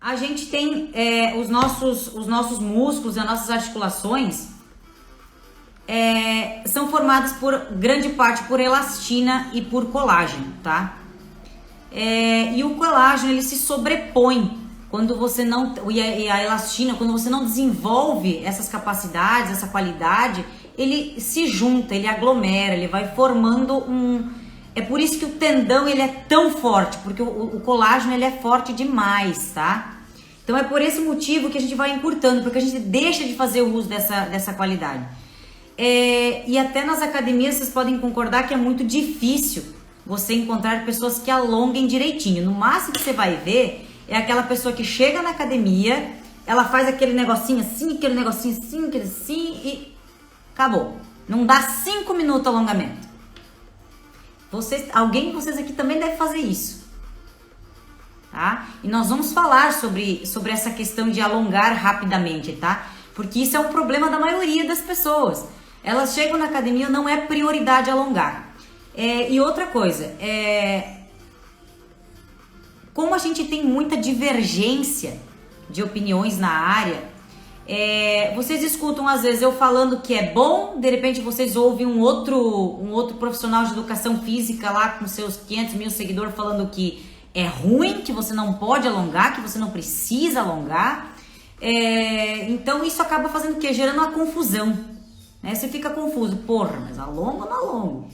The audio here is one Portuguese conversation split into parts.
a gente tem os nossos músculos, as nossas articulações são formadas por grande parte por elastina e por colágeno, tá? E o colágeno ele se sobrepõe quando você não, e a elastina, quando você não desenvolve essas capacidades, essa qualidade, ele se junta, ele aglomera, ele vai formando É por isso que o tendão ele é tão forte, porque o colágeno ele é forte demais, tá? Então é por esse motivo que a gente vai encurtando, porque a gente deixa de fazer o uso dessa qualidade. E até nas academias vocês podem concordar que é muito difícil você encontrar pessoas que alonguem direitinho. No máximo que você vai ver é aquela pessoa que chega na academia, ela faz aquele negocinho assim, aquele negocinho assim, aquele assim e acabou. Não dá 5 minutos alongamento. Alguém de vocês aqui também deve fazer isso, tá? E nós vamos falar sobre essa questão de alongar rapidamente, tá? Porque isso é um problema da maioria das pessoas. Elas chegam na academia, não é prioridade alongar. E outra coisa, como a gente tem muita divergência de opiniões na área, vocês escutam às vezes eu falando que é bom, de repente vocês ouvem um outro profissional de educação física lá com seus 500 mil seguidores falando que é ruim, que você não pode alongar, que você não precisa alongar. Então isso acaba fazendo o quê? Gerando uma confusão, né? Você fica confuso, porra, mas alongo ou não alongo?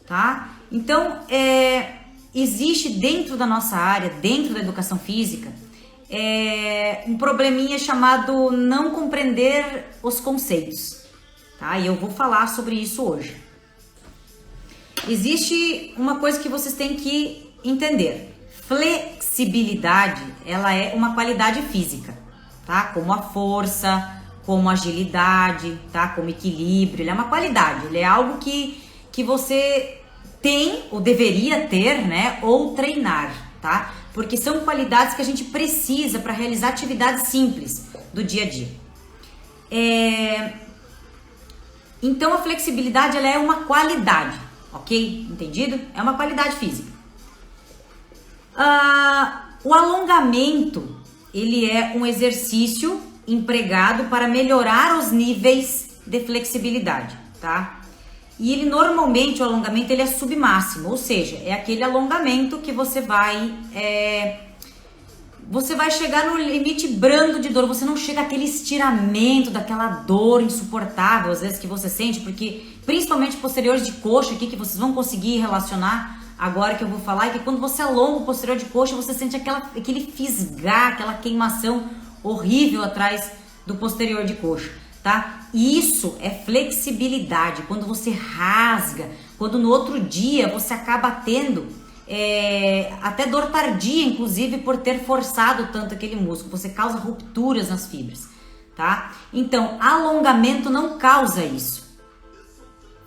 Tá? Então existe dentro da nossa área, dentro da educação física, um probleminha chamado não compreender os conceitos, tá? E eu vou falar sobre isso hoje. Existe uma coisa que vocês têm que entender: flexibilidade, ela é uma qualidade física, tá? Como a força, como a agilidade, tá? Como equilíbrio, ele é uma qualidade, ele é algo que você tem ou deveria ter, né? Ou treinar, tá? Porque são qualidades que a gente precisa para realizar atividades simples do dia a dia. Então a flexibilidade ela é uma qualidade, ok? Entendido? É uma qualidade física. O alongamento ele é um exercício empregado para melhorar os níveis de flexibilidade, tá? E ele normalmente, o alongamento, ele é submáximo, ou seja, é aquele alongamento que você vai chegar no limite brando de dor, você não chega àquele estiramento, daquela dor insuportável, às vezes, que você sente, porque principalmente posteriores de coxa aqui, que vocês vão conseguir relacionar agora que eu vou falar, é que quando você alonga o posterior de coxa, você sente aquele fisgar, aquela queimação horrível atrás do posterior de coxa. Tá? Isso é flexibilidade, quando você rasga, quando no outro dia você acaba tendo até dor tardia, inclusive por ter forçado tanto aquele músculo, você causa rupturas nas fibras, tá? Então, alongamento não causa isso,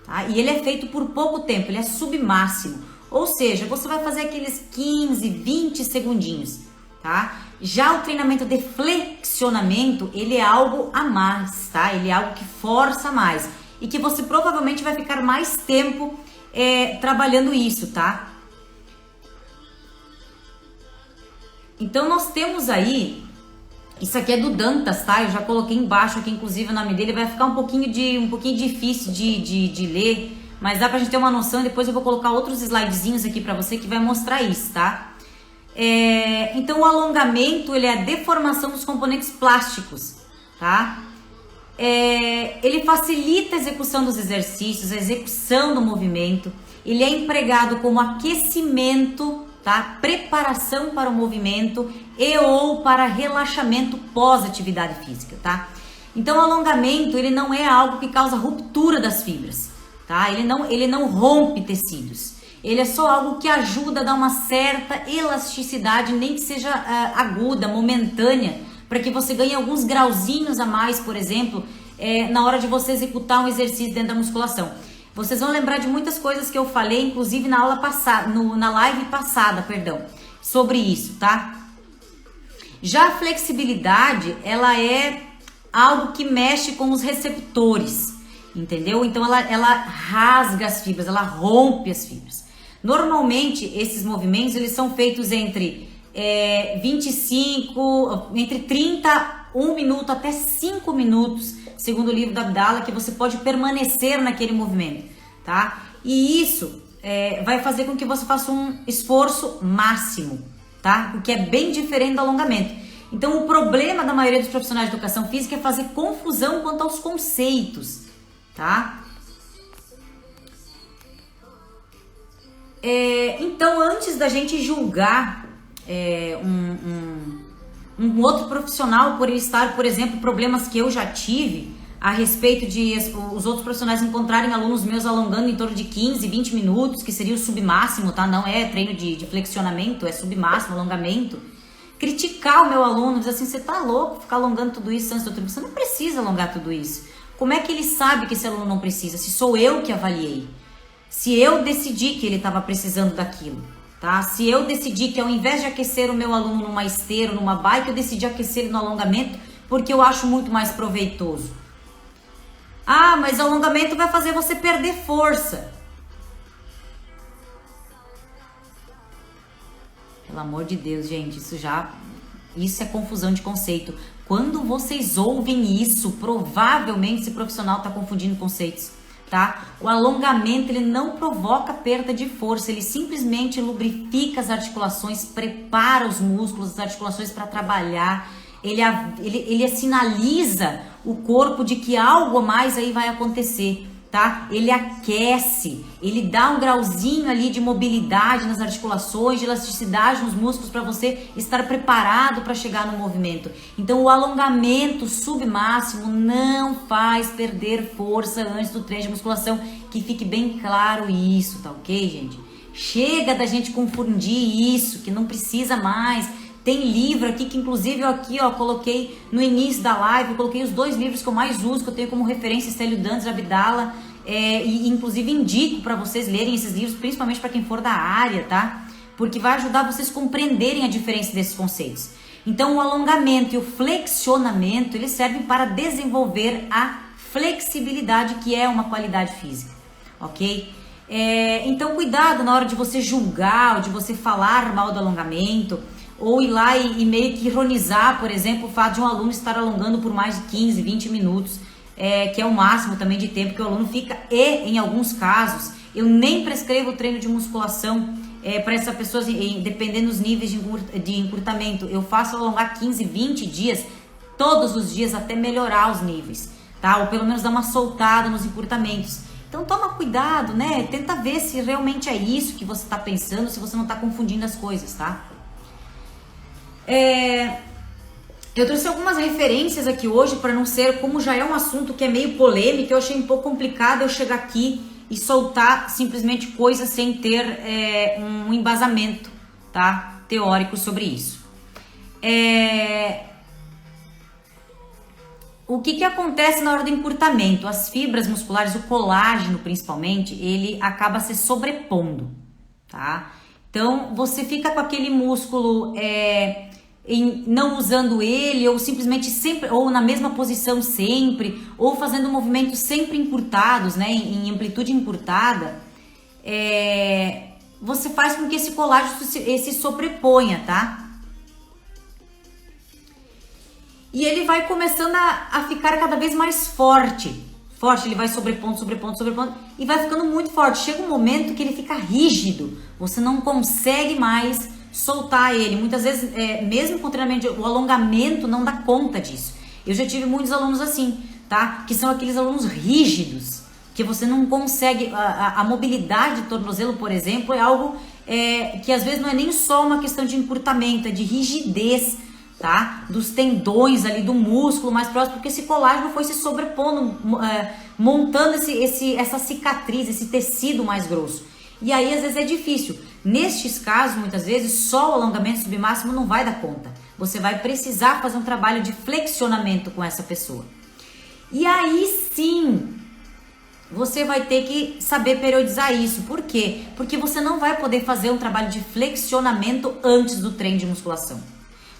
tá? E ele é feito por pouco tempo, ele é submáximo, ou seja, você vai fazer aqueles 15, 20 segundinhos, tá? Já o treinamento de flexionamento, ele é algo a mais, tá? Ele é algo que força mais e que você provavelmente vai ficar mais tempo trabalhando isso, tá? Então nós temos aí, isso aqui é do Dantas, tá? Eu já coloquei embaixo aqui, inclusive o nome dele, vai ficar um pouquinho difícil de ler, mas dá pra gente ter uma noção. Depois eu vou colocar outros slidezinhos aqui pra você que vai mostrar isso, tá? Então o alongamento ele é a deformação dos componentes plásticos, tá? Ele facilita a execução dos exercícios, a execução do movimento, ele é empregado como aquecimento, tá? Preparação para o movimento e ou para relaxamento pós-atividade física, tá? Então o alongamento ele não é algo que causa ruptura das fibras, tá? Ele não rompe tecidos. Ele é só algo que ajuda a dar uma certa elasticidade, nem que seja aguda, momentânea, para que você ganhe alguns grauzinhos a mais, por exemplo, na hora de você executar um exercício dentro da musculação. Vocês vão lembrar de muitas coisas que eu falei, inclusive na aula passada, na live passada, sobre isso, tá? Já a flexibilidade, ela é algo que mexe com os receptores, entendeu? Então ela rasga as fibras, ela rompe as fibras. Normalmente esses movimentos eles são feitos entre 25, entre 30, 1 minuto até 5 minutos, segundo o livro da Abdala, que você pode permanecer naquele movimento, tá? E isso vai fazer com que você faça um esforço máximo, tá? O que é bem diferente do alongamento. Então, o problema da maioria dos profissionais de educação física é fazer confusão quanto aos conceitos, tá? Então, antes da gente julgar um outro profissional por ele estar, por exemplo, problemas que eu já tive a respeito de os outros profissionais encontrarem alunos meus alongando em torno de 15, 20 minutos, que seria o submáximo, tá? Não é treino de flexionamento, é submáximo, alongamento. Criticar o meu aluno, dizer assim, você tá louco ficar alongando tudo isso antes do treino? Você não precisa alongar tudo isso. Como é que ele sabe que esse aluno não precisa? Se sou eu que avaliei. Se eu decidi que ele estava precisando daquilo, tá? Se eu decidi que ao invés de aquecer o meu aluno numa esteira, numa bike, eu decidi aquecer ele no alongamento porque eu acho muito mais proveitoso. Ah, mas o alongamento vai fazer você perder força. Pelo amor de Deus, gente, isso é confusão de conceito. Quando vocês ouvem isso, provavelmente esse profissional está confundindo conceitos, tá? O alongamento, ele não provoca perda de força, ele simplesmente lubrifica as articulações, prepara os músculos, as articulações para trabalhar, ele sinaliza o corpo de que algo a mais aí vai acontecer, tá? Ele aquece, ele dá um grauzinho ali de mobilidade nas articulações, de elasticidade nos músculos para você estar preparado para chegar no movimento. Então o alongamento submáximo não faz perder força antes do treino de musculação, que fique bem claro isso, tá ok, gente? Chega da gente confundir isso, que não precisa mais. Tem livro aqui que inclusive eu aqui, ó, coloquei no início da live, eu coloquei os 2 livros que eu mais uso, que eu tenho como referência, Célio Dantas e Abdala, e inclusive indico para vocês lerem esses livros, principalmente para quem for da área, tá? Porque vai ajudar vocês a compreenderem a diferença desses conceitos. Então o alongamento e o flexionamento, eles servem para desenvolver a flexibilidade, que é uma qualidade física, ok? Então cuidado na hora de você julgar ou de você falar mal do alongamento, ou ir lá e meio que ironizar, por exemplo, o fato de um aluno estar alongando por mais de 15, 20 minutos, que é o máximo também de tempo que o aluno fica, e em alguns casos, eu nem prescrevo treino de musculação para essas pessoas, dependendo dos níveis de encurtamento. Eu faço alongar 15, 20 dias, todos os dias, até melhorar os níveis, tá? Ou pelo menos dar uma soltada nos encurtamentos. Então toma cuidado, né? Tenta ver se realmente é isso que você está pensando, se você não está confundindo as coisas, tá? Eu trouxe algumas referências aqui hoje para não ser, como já é um assunto que é meio polêmico, eu achei um pouco complicado eu chegar aqui e soltar simplesmente coisas sem ter um embasamento, tá, teórico sobre isso. O que acontece na hora do encurtamento? As fibras musculares, o colágeno principalmente, ele acaba se sobrepondo, tá? Então você fica com aquele músculo não usando ele, ou simplesmente sempre, ou na mesma posição sempre, ou fazendo movimentos sempre encurtados, né, em amplitude encurtada, você faz com que esse colágeno se sobreponha, tá? E ele vai começando a ficar cada vez mais forte, ele vai sobrepondo, e vai ficando muito forte. Chega um momento que ele fica rígido, você não consegue mais soltar ele. Muitas vezes, mesmo com o treinamento, o alongamento não dá conta disso. Eu já tive muitos alunos assim, tá? Que são aqueles alunos rígidos, que você não consegue, a mobilidade do tornozelo, por exemplo, é algo que às vezes não é nem só uma questão de encurtamento, é de rigidez, tá? Dos tendões ali, do músculo mais próximo, porque esse colágeno foi se sobrepondo, montando essa cicatriz, esse tecido mais grosso. E aí às vezes é difícil. Nestes casos, muitas vezes, só o alongamento submáximo não vai dar conta. Você vai precisar fazer um trabalho de flexionamento com essa pessoa. E aí sim, você vai ter que saber periodizar isso. Por quê? Porque você não vai poder fazer um trabalho de flexionamento antes do treino de musculação.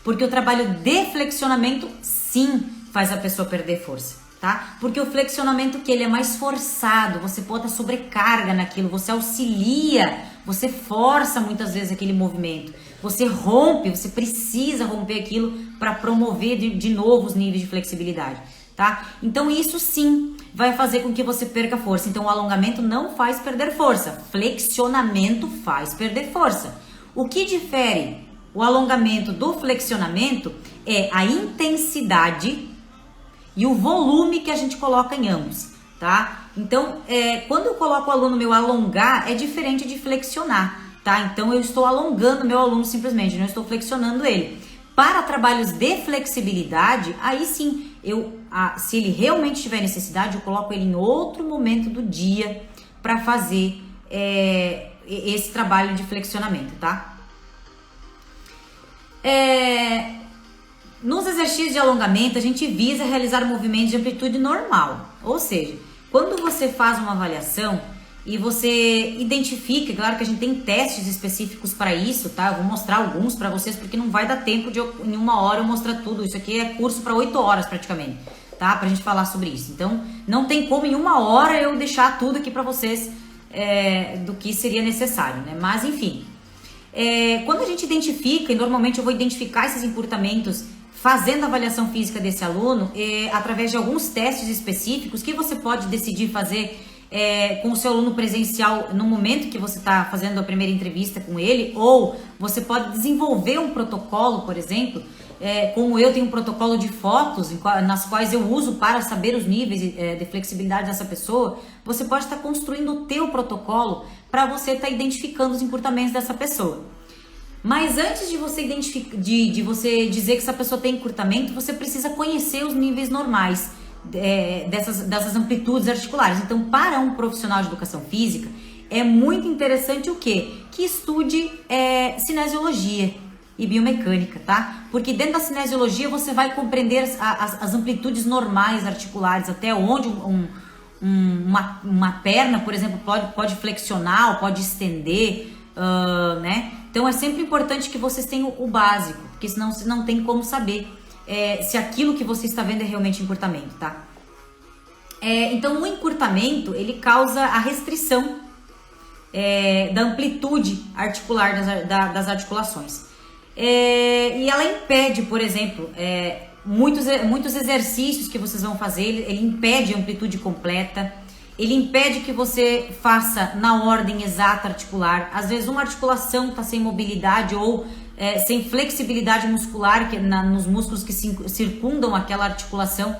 Porque o trabalho de flexionamento, sim, faz a pessoa perder força, tá? Porque o flexionamento que ele é mais forçado, você bota sobrecarga naquilo, você auxilia, você força muitas vezes aquele movimento. você rompe, você precisa romper aquilo para promover de novo os níveis de flexibilidade, tá? Então isso sim vai fazer com que você perca força. Então o alongamento não faz perder força, flexionamento faz perder força. O que difere o alongamento do flexionamento é a intensidade e o volume que a gente coloca em ambos, tá? Então, quando eu coloco o aluno meu alongar, é diferente de flexionar, tá? Então, eu estou alongando meu aluno simplesmente, não estou flexionando ele. Para trabalhos de flexibilidade, aí sim, se ele realmente tiver necessidade, eu coloco ele em outro momento do dia para fazer esse trabalho de flexionamento, tá? Nos exercícios de alongamento, a gente visa realizar movimentos de amplitude normal, ou seja, quando você faz uma avaliação e você identifica, claro que a gente tem testes específicos para isso, tá? Eu vou mostrar alguns para vocês porque não vai dar tempo de em uma hora eu mostrar tudo. Isso aqui é curso para 8 horas praticamente, tá? Pra gente falar sobre isso. Então, não tem como em uma hora eu deixar tudo aqui para vocês do que seria necessário, né? Mas enfim, quando a gente identifica, e normalmente eu vou identificar esses encurtamentos fazendo a avaliação física desse aluno, através de alguns testes específicos que você pode decidir fazer com o seu aluno presencial no momento que você está fazendo a primeira entrevista com ele, ou você pode desenvolver um protocolo, por exemplo, como eu tenho um protocolo de fotos nas quais eu uso para saber os níveis de flexibilidade dessa pessoa. Você pode estar construindo o teu protocolo para você estar identificando os encurtamentos dessa pessoa. Mas antes de você de você dizer que essa pessoa tem encurtamento, você precisa conhecer os níveis normais dessas amplitudes articulares. Então, para um profissional de educação física, é muito interessante o quê? Que estude cinesiologia e biomecânica, tá? Porque dentro da cinesiologia você vai compreender as amplitudes normais articulares, até onde uma perna, por exemplo, pode flexionar ou pode estender, né? Então é sempre importante que vocês tenham o básico, porque senão você não tem como saber se aquilo que você está vendo é realmente encurtamento, tá? Então o encurtamento, ele causa a restrição da amplitude articular das articulações. E ela impede, por exemplo, muitos exercícios que vocês vão fazer, ele impede a amplitude completa. Ele impede que você faça na ordem exata articular. Às vezes uma articulação está sem mobilidade ou sem flexibilidade muscular nos músculos que circundam aquela articulação.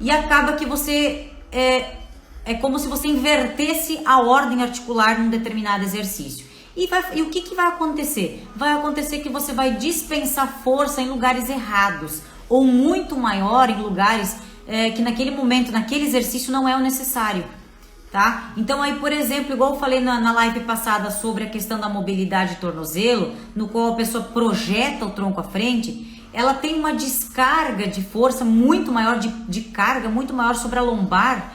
E acaba que você... É como se você invertesse a ordem articular num determinado exercício. E o que vai acontecer? Vai acontecer que você vai dispensar força em lugares errados. Ou muito maior em lugares que naquele momento, naquele exercício não é o necessário. Tá? Então aí, por exemplo, igual eu falei na live passada sobre a questão da mobilidade de tornozelo, no qual a pessoa projeta o tronco à frente, ela tem uma descarga de força muito maior, de carga muito maior sobre a lombar,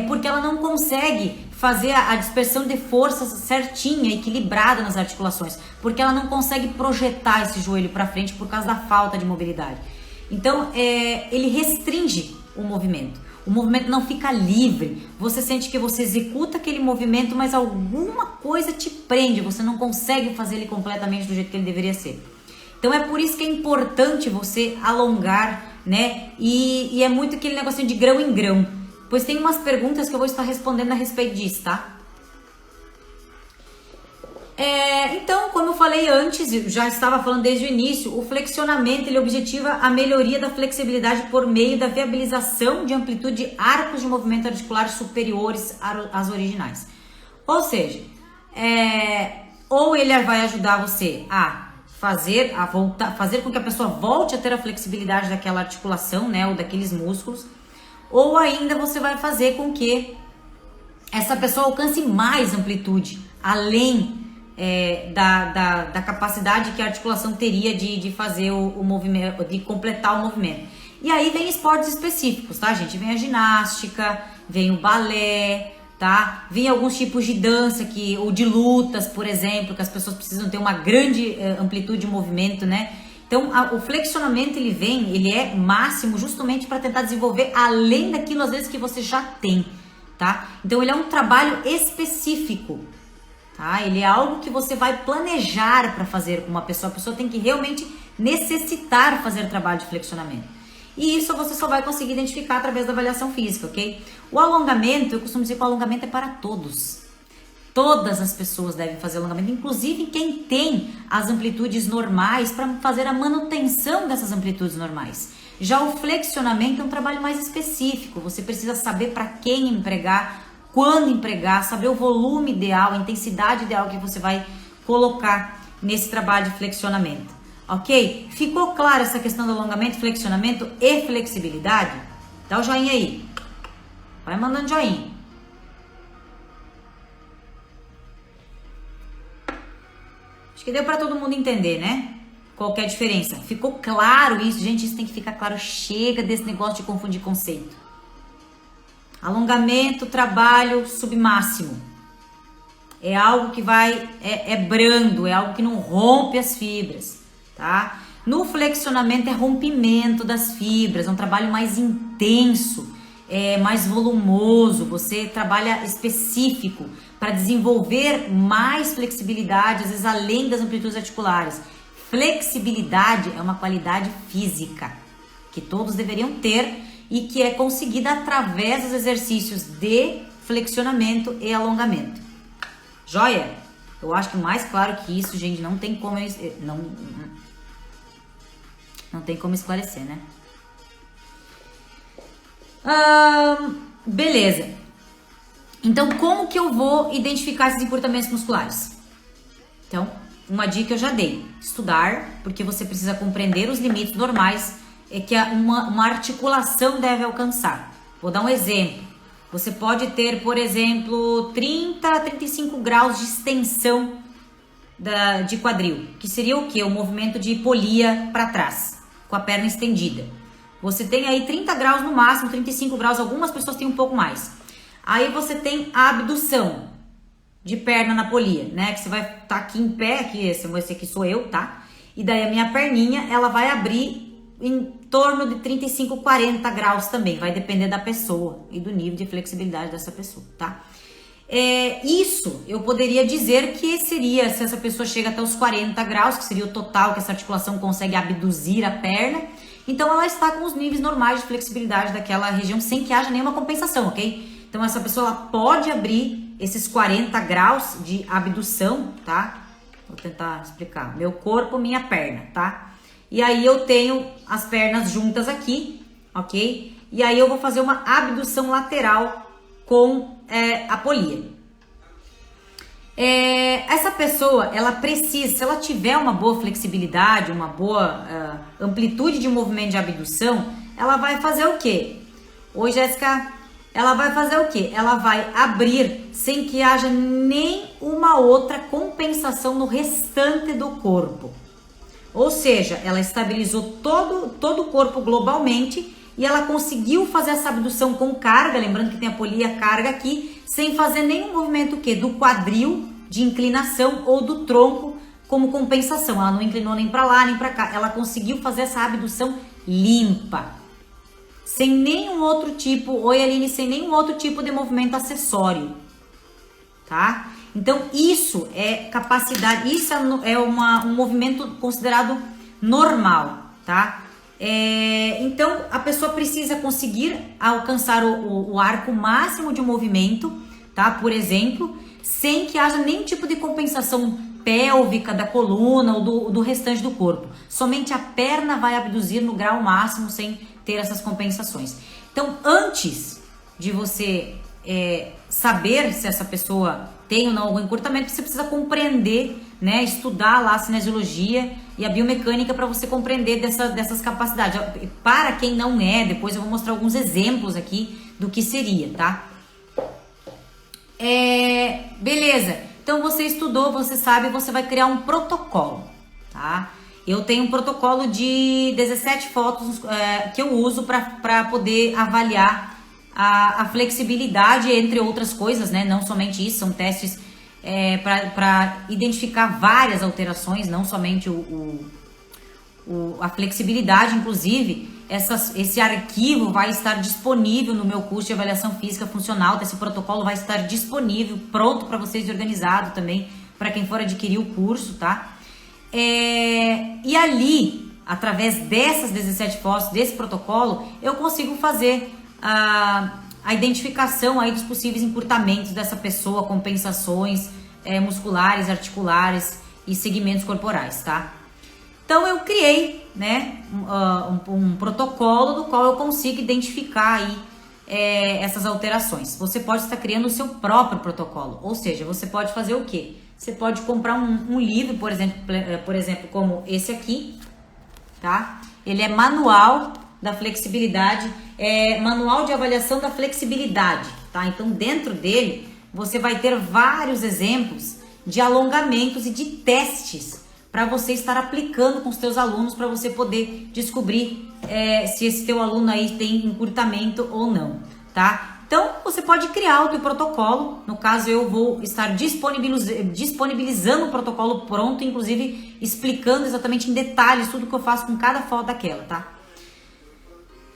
porque ela não consegue fazer a dispersão de forças certinha, equilibrada nas articulações, porque ela não consegue projetar esse joelho para frente por causa da falta de mobilidade. Então, ele restringe o movimento. O movimento não fica livre, você sente que você executa aquele movimento, mas alguma coisa te prende, você não consegue fazer ele completamente do jeito que ele deveria ser. Então é por isso que é importante você alongar, né? E é muito aquele negocinho de grão em grão. Pois tem umas perguntas que eu vou estar respondendo a respeito disso, tá? Então, como eu falei antes, eu já estava falando desde o início, o flexionamento ele objetiva a melhoria da flexibilidade por meio da viabilização de amplitude de arcos de movimento articular superiores às originais. Ou seja, ou ele vai ajudar você a fazer com que a pessoa volte a ter a flexibilidade daquela articulação, né, ou daqueles músculos, ou ainda você vai fazer com que essa pessoa alcance mais amplitude, além da capacidade que a articulação teria de fazer o movimento, de completar o movimento. E aí vem esportes específicos, tá, gente? Vem a ginástica, vem o balé, tá? Vem alguns tipos de dança, ou de lutas, por exemplo, que as pessoas precisam ter uma grande amplitude de movimento, né? Então, o flexionamento, ele é máximo justamente para tentar desenvolver além daquilo, às vezes, que você já tem, tá? Então, ele é um trabalho específico tá? Ele é algo que você vai planejar para fazer com uma pessoa. A pessoa tem que realmente necessitar fazer trabalho de flexionamento. E isso você só vai conseguir identificar através da avaliação física, ok? O alongamento, eu costumo dizer que o alongamento é para todos. Todas as pessoas devem fazer alongamento, inclusive quem tem as amplitudes normais, para fazer a manutenção dessas amplitudes normais. Já o flexionamento é um trabalho mais específico, você precisa saber para quem empregar, quando empregar, saber o volume ideal, a intensidade ideal que você vai colocar nesse trabalho de flexionamento, ok? Ficou clara essa questão do alongamento, flexionamento e flexibilidade? Dá o joinha aí, vai mandando joinha. Acho que deu para todo mundo entender, né? Qual que é a diferença? Ficou claro isso? Gente, isso tem que ficar claro. Chega desse negócio de confundir conceito. Alongamento, trabalho submáximo. É algo que vai... É brando, é algo que não rompe as fibras, tá? No flexionamento é rompimento das fibras, é um trabalho mais intenso, mais volumoso. Você trabalha específico para desenvolver mais flexibilidade, às vezes além das amplitudes articulares. Flexibilidade é uma qualidade física que todos deveriam ter e que é conseguida através dos exercícios de flexionamento e alongamento. Joia? Eu acho que mais claro que isso, gente, não tem como não tem como esclarecer, né? Beleza. Então, como que eu vou identificar esses encurtamentos musculares? Então, uma dica eu já dei. Estudar, porque você precisa compreender os limites normais que uma articulação deve alcançar. Vou dar um exemplo. Você pode ter, por exemplo, 30 a 35 graus de extensão de quadril, que seria o quê? O movimento de polia para trás, com a perna estendida. Você tem aí 30 graus no máximo, 35 graus, algumas pessoas têm um pouco mais. Aí você tem a abdução de perna na polia, né? Que você vai estar aqui em pé, que esse aqui sou eu, tá? E daí a minha perninha, ela vai abrir em torno de 35, 40 graus também. Vai depender da pessoa e do nível de flexibilidade dessa pessoa, tá? Isso eu poderia dizer que seria, se essa pessoa chega até os 40 graus, que seria o total que essa articulação consegue abduzir a perna, então ela está com os níveis normais de flexibilidade daquela região sem que haja nenhuma compensação, ok? Então essa pessoa ela pode abrir esses 40 graus de abdução, tá? Vou tentar explicar. Meu corpo, minha perna, tá? E aí eu tenho as pernas juntas aqui, ok? E aí eu vou fazer uma abdução lateral com a polia. Essa pessoa, ela precisa, se ela tiver uma boa flexibilidade, uma boa amplitude de movimento de abdução, ela vai fazer o quê? Oi, Jéssica. Ela vai fazer o quê? Ela vai abrir sem que haja nenhuma outra compensação no restante do corpo. Ou seja, ela estabilizou todo o corpo globalmente e ela conseguiu fazer essa abdução com carga, lembrando que tem a polia carga aqui, sem fazer nenhum movimento do quadril de inclinação ou do tronco como compensação. Ela não inclinou nem para lá nem para cá, ela conseguiu fazer essa abdução limpa. Sem nenhum outro tipo, oi Aline, sem nenhum outro tipo de movimento acessório, tá? Então isso é capacidade, isso é um movimento considerado normal, tá? Então a pessoa precisa conseguir alcançar o arco máximo de movimento, tá? Por exemplo, sem que haja nenhum tipo de compensação pélvica da coluna ou do restante do corpo. Somente a perna vai abduzir no grau máximo sem ter essas compensações. Então, antes de você saber se essa pessoa tem ou não algum encurtamento, você precisa compreender, né, estudar lá a cinesiologia e a biomecânica para você compreender dessas capacidades. Para quem não depois eu vou mostrar alguns exemplos aqui do que seria, tá? Beleza. Então você estudou, você sabe, você vai criar um protocolo, tá? Eu tenho um protocolo de 17 fotos que eu uso para poder avaliar a flexibilidade, entre outras coisas, né? Não somente isso, são testes para identificar várias alterações, não somente a flexibilidade. Inclusive, esse arquivo vai estar disponível no meu curso de avaliação física funcional. Esse protocolo vai estar disponível, pronto para vocês e organizado também, para quem for adquirir o curso, tá? E ali, através dessas 17 fotos, desse protocolo, eu consigo fazer a identificação aí dos possíveis encurtamentos dessa pessoa, compensações musculares, articulares e segmentos corporais, tá? Então eu criei, né, um protocolo do qual eu consigo identificar aí essas alterações. Você pode estar criando o seu próprio protocolo, ou seja, você pode fazer o quê? Você pode comprar um livro, por exemplo, como esse aqui, tá? Ele é manual da flexibilidade, manual de avaliação da flexibilidade, tá? Então dentro dele você vai ter vários exemplos de alongamentos e de testes para você estar aplicando com os teus alunos, para você poder descobrir se esse teu aluno aí tem encurtamento ou não, tá? Então, você pode criar o teu protocolo. No caso, eu vou estar disponibilizando o protocolo pronto, inclusive explicando exatamente em detalhes tudo que eu faço com cada foto daquela, tá?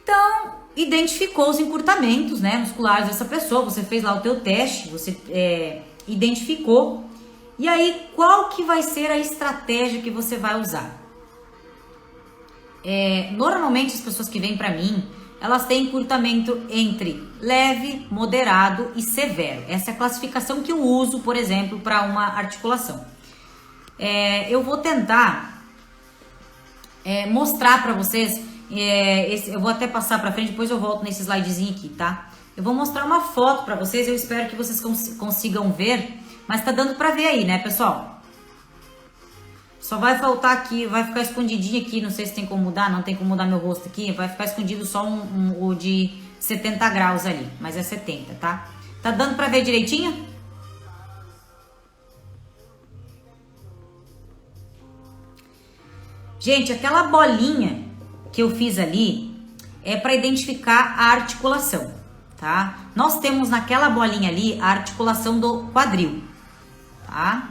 Então, identificou os encurtamentos, né, musculares dessa pessoa, você fez lá o teu teste, você identificou. E aí, qual que vai ser a estratégia que você vai usar? Normalmente, as pessoas que vêm para mim, elas têm encurtamento entre leve, moderado e severo. Essa é a classificação que eu uso, por exemplo, para uma articulação. Eu vou tentar mostrar para vocês, eu vou até passar para frente, depois eu volto nesse slidezinho aqui, tá? Eu vou mostrar uma foto para vocês, eu espero que vocês consigam ver, mas tá dando para ver aí, né, pessoal? Só vai faltar aqui, vai ficar escondidinho aqui, não sei se tem como mudar, não tem como mudar meu rosto aqui, vai ficar escondido só o de 70 graus ali, mas é 70, tá? Tá dando pra ver direitinho? Gente, aquela bolinha que eu fiz ali é para identificar a articulação, tá? Nós temos naquela bolinha ali a articulação do quadril, tá?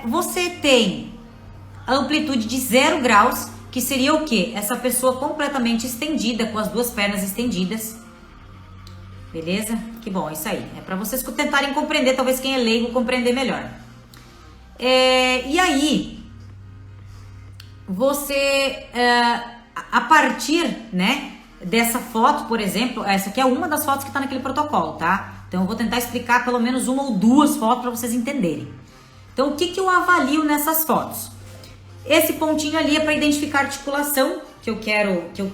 Você tem a amplitude de 0 graus, que seria o quê? Essa pessoa completamente estendida, com as duas pernas estendidas. Beleza? Que bom, isso aí. É para vocês tentarem compreender, talvez quem é leigo compreender melhor. E aí, você, a partir, né, dessa foto, por exemplo, essa aqui é uma das fotos que está naquele protocolo, tá? Então eu vou tentar explicar pelo menos uma ou duas fotos para vocês entenderem. Então, o que eu avalio nessas fotos? Esse pontinho ali é para identificar a articulação que eu quero. Então,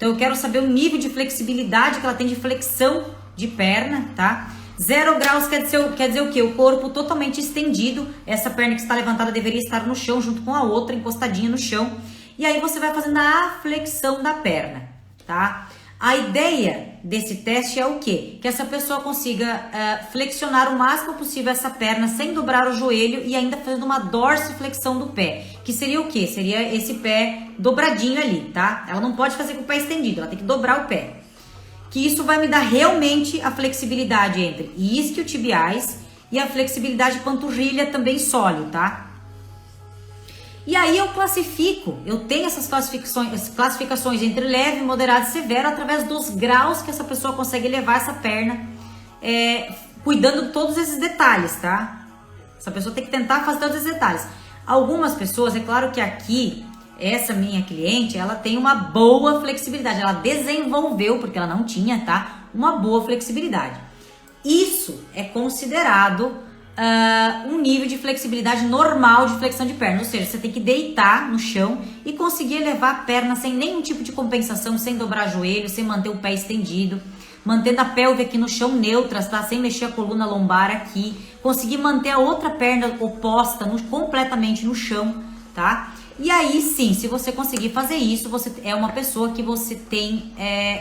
eu quero saber o nível de flexibilidade que ela tem de flexão de perna, tá? 0 graus quer dizer o quê? O corpo totalmente estendido. Essa perna que está levantada deveria estar no chão junto com a outra, encostadinha no chão. E aí você vai fazendo a flexão da perna, tá? A ideia desse teste é o quê? Que essa pessoa consiga flexionar o máximo possível essa perna sem dobrar o joelho e ainda fazendo uma dorsiflexão do pé. Que seria o quê? Seria esse pé dobradinho ali, tá? Ela não pode fazer com o pé estendido, ela tem que dobrar o pé. Que isso vai me dar realmente a flexibilidade entre isquiotibiais e a flexibilidade panturrilha também sólio, tá? E aí eu classifico, eu tenho essas classificações entre leve, moderado e severo através dos graus que essa pessoa consegue levar essa perna, cuidando de todos esses detalhes, tá? Essa pessoa tem que tentar fazer todos esses detalhes. Algumas pessoas, é claro que aqui, essa minha cliente, ela tem uma boa flexibilidade, ela desenvolveu, porque ela não tinha, tá? Uma boa flexibilidade. Isso é considerado um nível de flexibilidade normal de flexão de perna, ou seja, você tem que deitar no chão e conseguir levar a perna sem nenhum tipo de compensação, sem dobrar joelho, sem manter o pé estendido, mantendo a pelve aqui no chão neutra, tá? Sem mexer a coluna lombar aqui, conseguir manter a outra perna oposta completamente no chão, tá? E aí sim, se você conseguir fazer isso, você é uma pessoa que você tem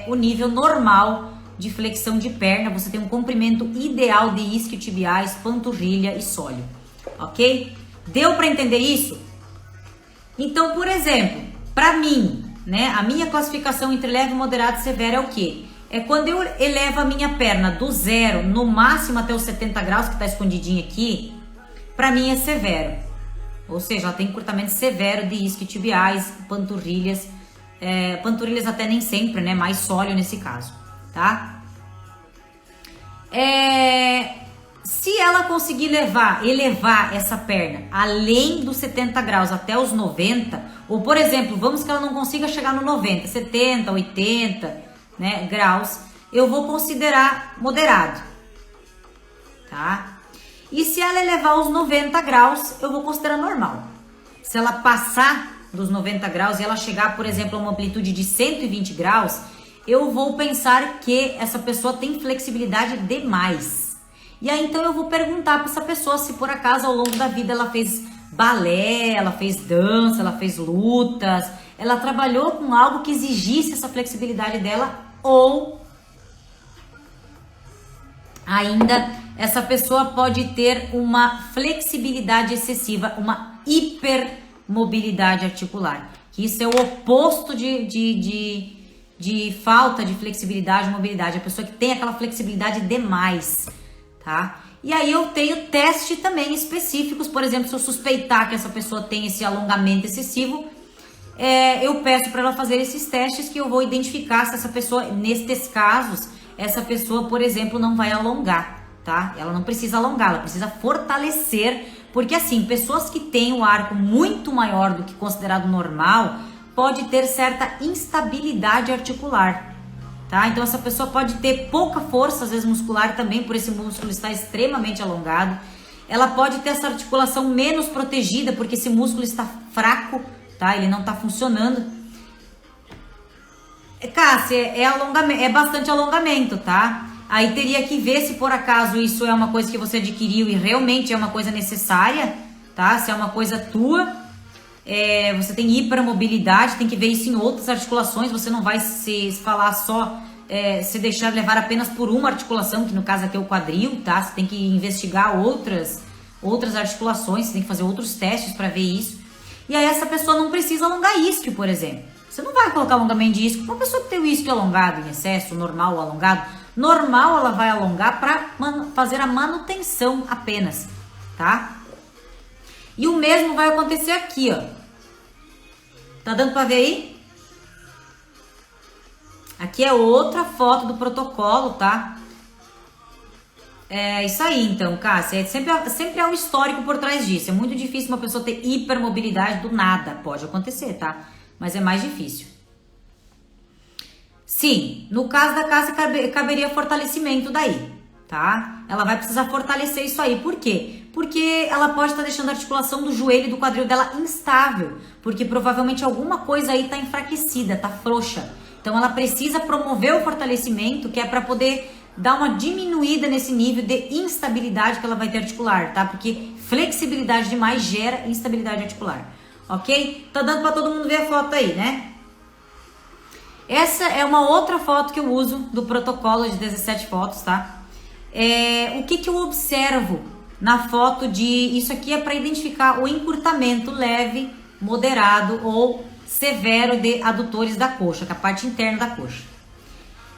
o nível normal de flexão de perna, você tem um comprimento ideal de isquiotibiais, panturrilha e sólio, ok? Deu para entender isso? Então, por exemplo, para mim, né, a minha classificação entre leve, moderado e severo é o quê? É quando eu elevo a minha perna do 0 no máximo até os 70 graus, que está escondidinho aqui, para mim é severo. Ou seja, ela tem encurtamento severo de isquiotibiais, panturrilhas Panturrilhas até nem sempre, né? Mais sólio nesse caso, tá? Se ela conseguir elevar essa perna além dos 70 graus até os 90, ou por exemplo, vamos que ela não consiga chegar no 90, 70, 80, né, graus, eu vou considerar moderado, tá? E se ela elevar os 90 graus, eu vou considerar normal. Se ela passar dos 90 graus e ela chegar, por exemplo, a uma amplitude de 120 graus, eu vou pensar que essa pessoa tem flexibilidade demais. E aí então eu vou perguntar para essa pessoa se por acaso ao longo da vida ela fez balé, ela fez dança, ela fez lutas, ela trabalhou com algo que exigisse essa flexibilidade dela, ou ainda essa pessoa pode ter uma flexibilidade excessiva, uma hipermobilidade articular, que isso é o oposto de falta de flexibilidade e mobilidade, a pessoa que tem aquela flexibilidade demais, tá? E aí eu tenho testes também específicos, por exemplo, se eu suspeitar que essa pessoa tem esse alongamento excessivo, eu peço para ela fazer esses testes que eu vou identificar se essa pessoa, nestes casos, essa pessoa, por exemplo, não vai alongar, tá? Ela não precisa alongar, ela precisa fortalecer, porque assim, pessoas que têm o arco muito maior do que considerado normal, pode ter certa instabilidade articular, tá? Então essa pessoa pode ter pouca força, às vezes muscular também, por esse músculo estar extremamente alongado. Ela pode ter essa articulação menos protegida, porque esse músculo está fraco, tá? Ele não está funcionando. Cássia, é bastante alongamento, tá? Aí teria que ver se por acaso isso é uma coisa que você adquiriu e realmente é uma coisa necessária, tá? Se é uma coisa tua, você tem hipermobilidade, tem que ver isso em outras articulações, você não vai se falar só, se deixar levar apenas por uma articulação, que no caso aqui é o quadril, tá? Você tem que investigar outras articulações, você tem que fazer outros testes para ver isso. E aí essa pessoa não precisa alongar isquio, por exemplo. Você não vai colocar alongamento de isquio. Uma pessoa que tem o isquio alongado em excesso, normal ou alongado, normal ela vai alongar para fazer a manutenção apenas, tá? E o mesmo vai acontecer aqui, ó. Tá dando para ver aí? Aqui é outra foto do protocolo, tá? É isso aí, então, Cássia. Sempre há um histórico por trás disso. É muito difícil uma pessoa ter hipermobilidade do nada. Pode acontecer, tá? Mas é mais difícil. Sim, no caso da Cássia caberia fortalecimento daí, tá? Ela vai precisar fortalecer isso aí. Por quê? Porque ela pode estar deixando a articulação do joelho e do quadril dela instável, porque provavelmente alguma coisa aí tá enfraquecida, tá frouxa. Então ela precisa promover o fortalecimento, que é para poder dar uma diminuída nesse nível de instabilidade que ela vai ter articular, tá? Porque flexibilidade demais gera instabilidade articular. Ok? Tá dando para todo mundo ver a foto aí, né? Essa é uma outra foto que eu uso do protocolo de 17 fotos, tá? O que eu observo na foto de... Isso aqui é para identificar o encurtamento leve, moderado ou severo de adutores da coxa, que é a parte interna da coxa.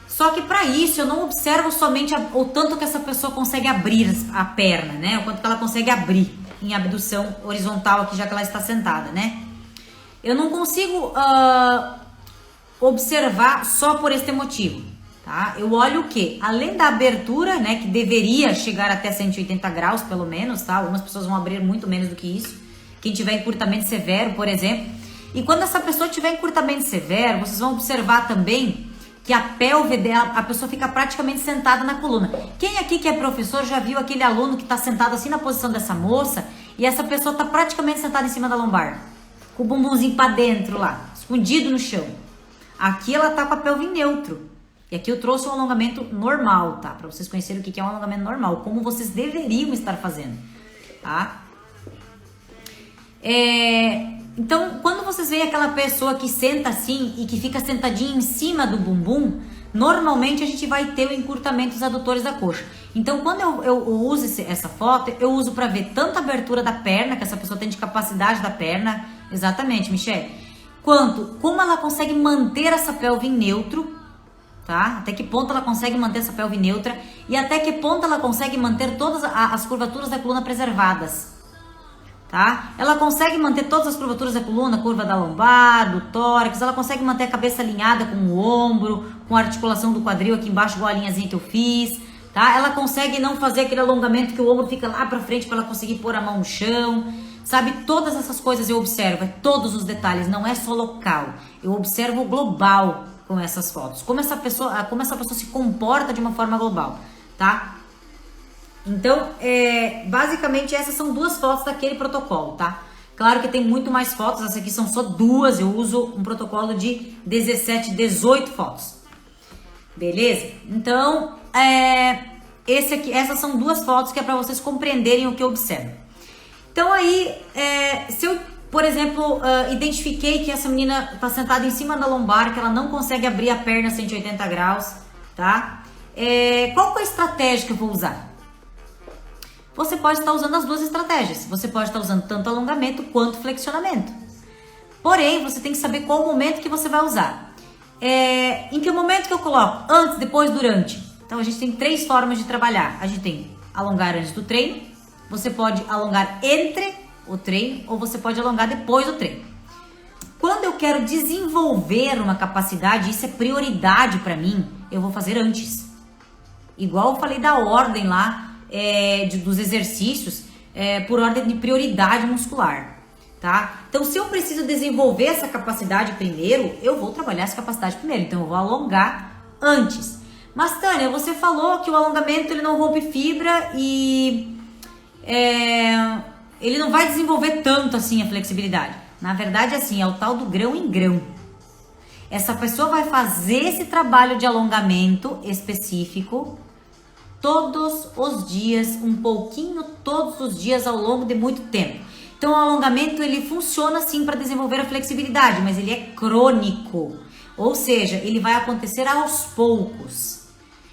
Só que para isso eu não observo somente o tanto que essa pessoa consegue abrir a perna, né? O quanto que ela consegue abrir em abdução horizontal aqui, já que ela está sentada, né? Eu não consigo observar só por este motivo, tá? Eu olho o quê? Além da abertura, né, que deveria chegar até 180 graus, pelo menos, tá? Algumas pessoas vão abrir muito menos do que isso. Quem tiver encurtamento severo, por exemplo. E quando essa pessoa tiver encurtamento severo, vocês vão observar também que a pelve dela, a pessoa fica praticamente sentada na coluna. Quem aqui que é professor já viu aquele aluno que está sentado assim na posição dessa moça e essa pessoa está praticamente sentada em cima da lombar, com o bumbumzinho para dentro lá, escondido no chão. Aqui ela tá com a pelve em neutro. E aqui eu trouxe um alongamento normal, tá? Para vocês conhecerem o que é um alongamento normal, como vocês deveriam estar fazendo, tá? Então, quando vocês veem aquela pessoa que senta assim e que fica sentadinha em cima do bumbum, normalmente a gente vai ter o encurtamento dos adutores da coxa. Então, quando eu uso essa foto, eu uso para ver tanto a abertura da perna, que essa pessoa tem de capacidade da perna, exatamente, Michelle, quanto como ela consegue manter essa pelve em neutro, tá? Até que ponto ela consegue manter essa pelve neutra e até que ponto ela consegue manter todas as curvaturas da coluna preservadas. tá? Ela consegue manter todas as curvaturas da coluna, curva da lombar, do tórax, ela consegue manter a cabeça alinhada com o ombro, com a articulação do quadril aqui embaixo, igual a linhazinha que eu fiz, tá? Ela consegue não fazer aquele alongamento que o ombro fica lá pra frente para ela conseguir pôr a mão no chão, sabe? Todas essas coisas eu observo, todos os detalhes, não é só local. Eu observo o global com essas fotos, como essa pessoa se comporta de uma forma global, tá? Então, basicamente essas são 2 fotos daquele protocolo, tá? Claro que tem muito mais fotos, essas aqui são só 2, eu uso um protocolo de 17, 18 fotos. Beleza? Então, essas são 2 fotos que é para vocês compreenderem o que eu observo. Então aí, se eu, por exemplo, identifiquei que essa menina está sentada em cima da lombar, que ela não consegue abrir a perna 180 graus, tá? Qual que é a estratégia que eu vou usar? Você pode estar usando as 2 estratégias. Você pode estar usando tanto alongamento quanto flexionamento. Porém, você tem que saber qual o momento que você vai usar. Em que momento que eu coloco? Antes, depois, durante. Então, a gente tem 3 formas de trabalhar. A gente tem alongar antes do treino. Você pode alongar entre o treino ou você pode alongar depois do treino. Quando eu quero desenvolver uma capacidade, isso é prioridade para mim, eu vou fazer antes. Igual eu falei da ordem lá, dos exercícios, por ordem de prioridade muscular, tá? Então, se eu preciso desenvolver essa capacidade primeiro, eu vou trabalhar essa capacidade primeiro. Então, eu vou alongar antes. Mas, Tânia, você falou que o alongamento ele não rompe fibra e ele não vai desenvolver tanto assim a flexibilidade. Na verdade, assim, é o tal do grão em grão. Essa pessoa vai fazer esse trabalho de alongamento específico todos os dias, um pouquinho todos os dias ao longo de muito tempo. Então o alongamento ele funciona sim para desenvolver a flexibilidade, mas ele é crônico, ou seja, ele vai acontecer aos poucos.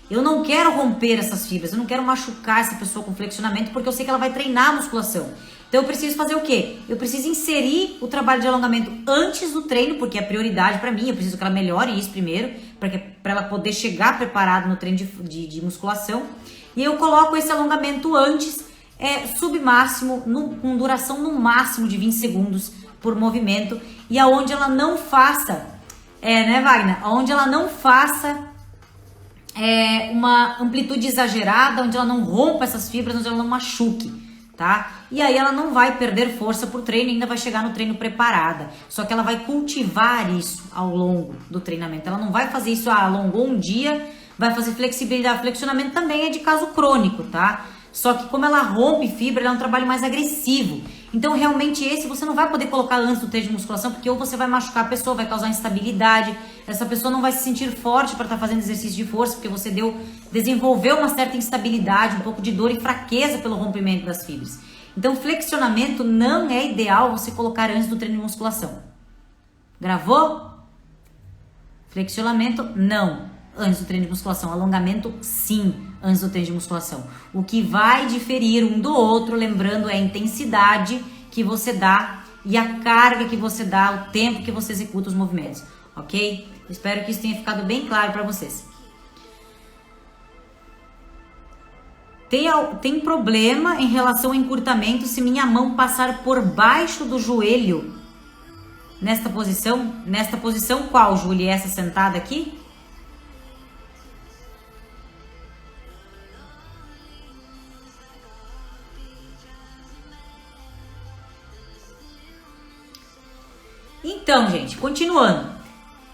Eu não quero romper essas fibras, eu não quero machucar essa pessoa com flexionamento porque eu sei que ela vai treinar a musculação. Então eu preciso fazer o quê? Eu preciso inserir o trabalho de alongamento antes do treino, porque é prioridade para mim, eu preciso que ela melhore isso primeiro, para ela poder chegar preparada no treino de musculação. E eu coloco esse alongamento antes, submáximo, com duração no máximo de 20 segundos por movimento, e aonde ela não faça, né, Wagner? Aonde ela não faça uma amplitude exagerada, onde ela não rompa essas fibras, onde ela não machuque. Tá? E aí ela não vai perder força pro treino, ainda vai chegar no treino preparada. Só que ela vai cultivar isso ao longo do treinamento. Ela não vai fazer isso, alongou um dia, vai fazer flexibilidade. Flexionamento também é de caso crônico, tá? Só que como ela rompe fibra, ela é um trabalho mais agressivo. Então realmente esse você não vai poder colocar antes do treino de musculação, porque ou você vai machucar a pessoa, vai causar instabilidade, essa pessoa não vai se sentir forte para estar fazendo exercício de força, porque você desenvolveu uma certa instabilidade, um pouco de dor e fraqueza pelo rompimento das fibras. Então flexionamento não é ideal você colocar antes do treino de musculação. Gravou? Flexionamento não, antes do treino de musculação. Alongamento sim, antes do treino de musculação. O que vai diferir um do outro, lembrando, é a intensidade que você dá e a carga que você dá, o tempo que você executa os movimentos, ok? Espero que isso tenha ficado bem claro para vocês. Tem problema em relação ao encurtamento se minha mão passar por baixo do joelho nesta posição? Nesta posição qual, Júlia? Essa sentada aqui? Então, gente, continuando.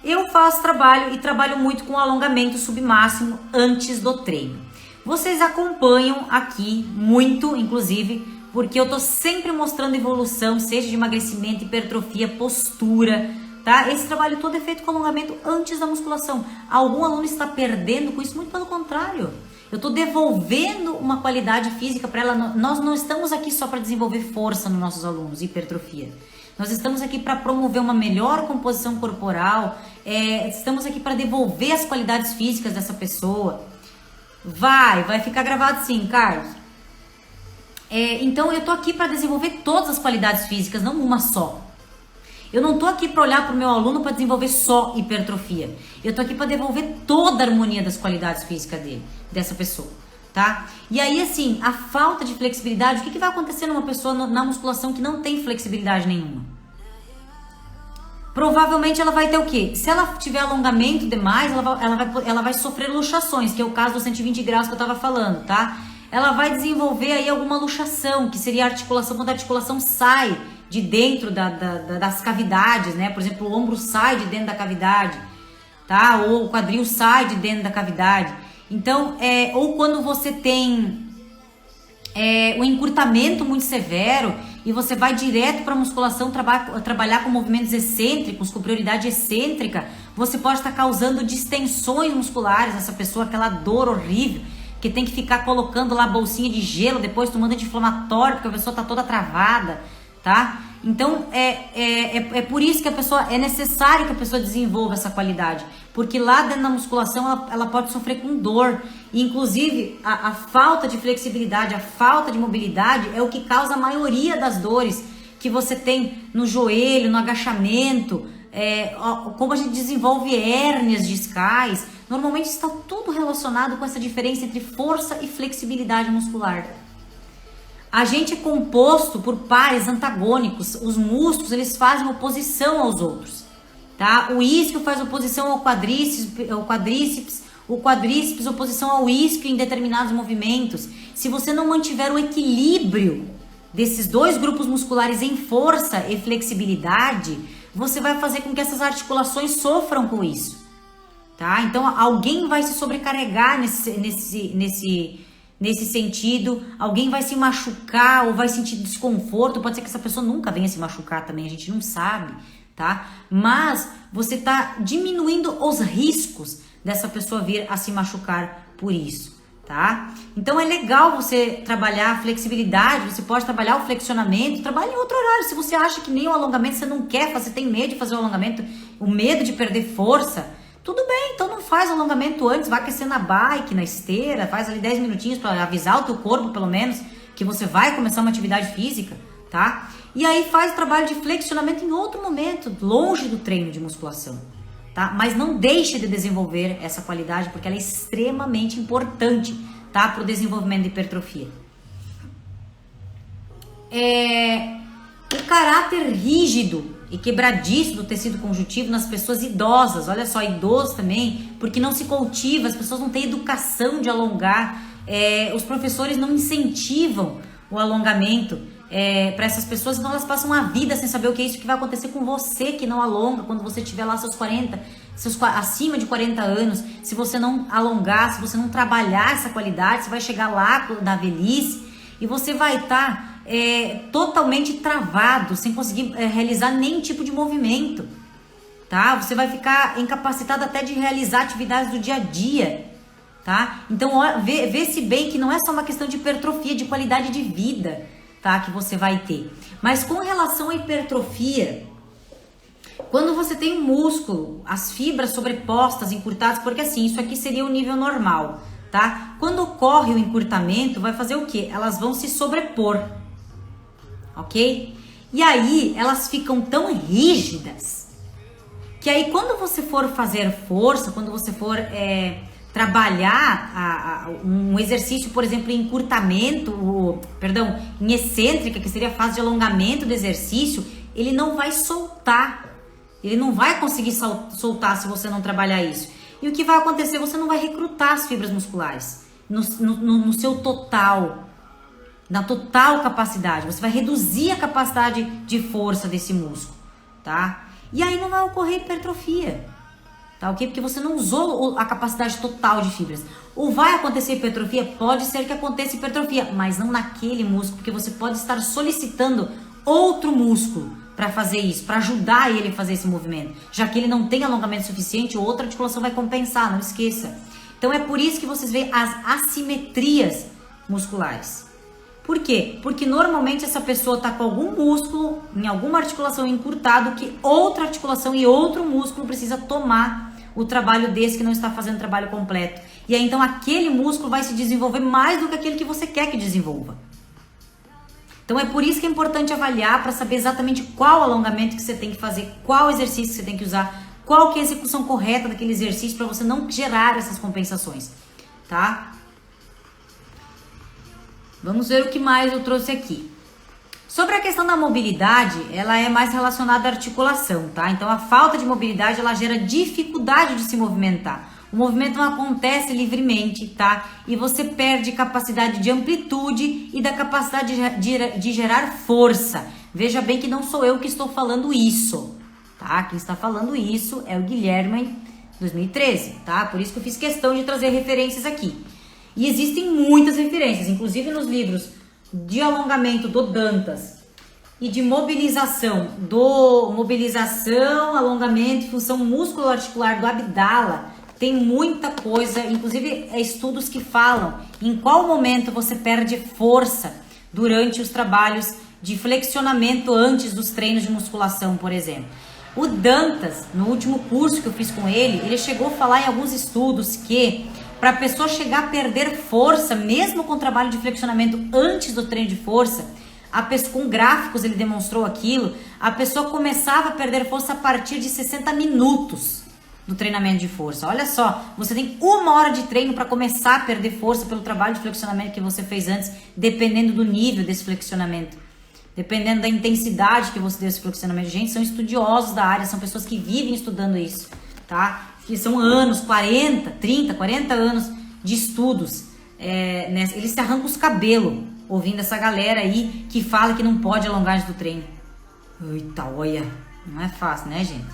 Eu faço trabalho e trabalho muito com alongamento submáximo antes do treino. Vocês acompanham aqui muito, inclusive, porque eu tô sempre mostrando evolução, seja de emagrecimento, hipertrofia, postura, tá? Esse trabalho todo é feito com alongamento antes da musculação. Algum aluno está perdendo com isso? Muito pelo contrário. Eu tô devolvendo uma qualidade física para ela. Nós não estamos aqui só para desenvolver força nos nossos alunos, hipertrofia. Nós estamos aqui para promover uma melhor composição corporal, estamos aqui para devolver as qualidades físicas dessa pessoa. Vai ficar gravado sim, Carlos. Então eu tô aqui para desenvolver todas as qualidades físicas, não uma só. Eu não tô aqui para olhar para o meu aluno para desenvolver só hipertrofia. Eu tô aqui para devolver toda a harmonia das qualidades físicas dessa pessoa. tá? E aí, assim, a falta de flexibilidade, o que vai acontecer numa pessoa na musculação que não tem flexibilidade nenhuma? Provavelmente ela vai ter o quê? Se ela tiver alongamento demais, ela vai sofrer luxações, que é o caso do 120 graus que eu tava falando, tá? Ela vai desenvolver aí alguma luxação, que seria a articulação, quando a articulação sai de dentro das cavidades, né? Por exemplo, o ombro sai de dentro da cavidade, tá? Ou o quadril sai de dentro da cavidade. Então, ou quando você tem o encurtamento muito severo e você vai direto para a musculação trabalhar com movimentos excêntricos, com prioridade excêntrica, você pode estar causando distensões musculares nessa pessoa, aquela dor horrível, que tem que ficar colocando lá bolsinha de gelo, depois tomando anti-inflamatório, porque a pessoa está toda travada, tá? Então, é por isso que é necessário que a pessoa desenvolva essa qualidade, porque lá dentro da musculação ela pode sofrer com dor, e inclusive a falta de flexibilidade, a falta de mobilidade é o que causa a maioria das dores que você tem no joelho, no agachamento, como a gente desenvolve hérnias discais. Normalmente está tudo relacionado com essa diferença entre força e flexibilidade muscular. A gente é composto por pares antagônicos. Os músculos, eles fazem oposição aos outros, tá? O isquio faz oposição ao quadríceps, o quadríceps oposição ao isquio em determinados movimentos. Se você não mantiver o equilíbrio desses dois grupos musculares em força e flexibilidade, você vai fazer com que essas articulações sofram com isso, tá? Então, alguém vai se sobrecarregar nesse sentido, alguém vai se machucar ou vai sentir desconforto. Pode ser que essa pessoa nunca venha se machucar também, a gente não sabe, tá? Mas você tá diminuindo os riscos dessa pessoa vir a se machucar por isso, tá? Então é legal você trabalhar a flexibilidade, você pode trabalhar o flexionamento, trabalhe em outro horário. Se você acha que nem o alongamento você não quer fazer, tem medo de fazer o alongamento, o medo de perder força, tudo bem, então não faz alongamento antes, vai aquecer na bike, na esteira, faz ali 10 minutinhos para avisar o teu corpo, pelo menos, que você vai começar uma atividade física, tá? E aí faz o trabalho de flexionamento em outro momento, longe do treino de musculação, tá? Mas não deixe de desenvolver essa qualidade, porque ela é extremamente importante, tá? Para o desenvolvimento de hipertrofia. O caráter rígido e quebradiço do tecido conjuntivo nas pessoas idosas, olha só, idosos também, porque não se cultiva, as pessoas não têm educação de alongar, os professores não incentivam o alongamento para essas pessoas, então elas passam a vida sem saber o que é isso, que vai acontecer com você que não alonga, quando você tiver lá acima de 40 anos, se você não alongar, se você não trabalhar essa qualidade, você vai chegar lá na velhice e você vai estar totalmente travado, sem conseguir realizar nenhum tipo de movimento, tá? Você vai ficar incapacitado até de realizar atividades do dia a dia, tá? Então, vê-se bem que não é só uma questão de hipertrofia, de qualidade de vida, tá? Que você vai ter. Mas com relação à hipertrofia, quando você tem um músculo, as fibras sobrepostas, encurtadas, porque assim, isso aqui seria o nível normal, tá? Quando ocorre o encurtamento, vai fazer o quê? Elas vão se sobrepor, ok? E aí, elas ficam tão rígidas, que aí quando você for fazer força, quando você for trabalhar um exercício, por exemplo, em encurtamento, em excêntrica, que seria a fase de alongamento do exercício, ele não vai soltar, ele não vai conseguir soltar se você não trabalhar isso. E o que vai acontecer? Você não vai recrutar as fibras musculares no seu total, na total capacidade. Você vai reduzir a capacidade de força desse músculo, tá? E aí não vai ocorrer hipertrofia, tá ok? Porque você não usou a capacidade total de fibras. Ou vai acontecer hipertrofia? Pode ser que aconteça hipertrofia, mas não naquele músculo, porque você pode estar solicitando outro músculo para fazer isso, para ajudar ele a fazer esse movimento, já que ele não tem alongamento suficiente, outra articulação vai compensar, não esqueça. Então é por isso que vocês veem as assimetrias musculares. Por quê? Porque normalmente essa pessoa está com algum músculo, em alguma articulação encurtado, que outra articulação e outro músculo precisa tomar o trabalho desse que não está fazendo o trabalho completo. E aí então aquele músculo vai se desenvolver mais do que aquele que você quer que desenvolva. Então é por isso que é importante avaliar para saber exatamente qual alongamento que você tem que fazer, qual exercício que você tem que usar, qual que é a execução correta daquele exercício para você não gerar essas compensações, tá? Vamos ver o que mais eu trouxe aqui. Sobre a questão da mobilidade, ela é mais relacionada à articulação, tá? Então, a falta de mobilidade, ela gera dificuldade de se movimentar. O movimento não acontece livremente, tá? E você perde capacidade de amplitude e da capacidade de gerar força. Veja bem que não sou eu que estou falando isso, tá? Quem está falando isso é o Guilherme, 2013, tá? Por isso que eu fiz questão de trazer referências aqui. E existem muitas referências, inclusive nos livros de alongamento do Dantas e de mobilização, alongamento e função músculo-articular do Abdala. Tem muita coisa, inclusive estudos que falam em qual momento você perde força durante os trabalhos de flexionamento antes dos treinos de musculação, por exemplo. O Dantas, no último curso que eu fiz com ele chegou a falar em alguns estudos que para a pessoa chegar a perder força, mesmo com o trabalho de flexionamento antes do treino de força, com gráficos ele demonstrou aquilo, a pessoa começava a perder força a partir de 60 minutos do treinamento de força. Olha só, você tem 1 hora de treino para começar a perder força pelo trabalho de flexionamento que você fez antes, dependendo do nível desse flexionamento, dependendo da intensidade que você deu esse flexionamento. Gente, são estudiosos da área, são pessoas que vivem estudando isso, tá? Que são anos, 40 anos de estudos. Eles se arrancam os cabelos ouvindo essa galera aí que fala que não pode alongar antes do treino. Eita, olha, não é fácil, né, gente?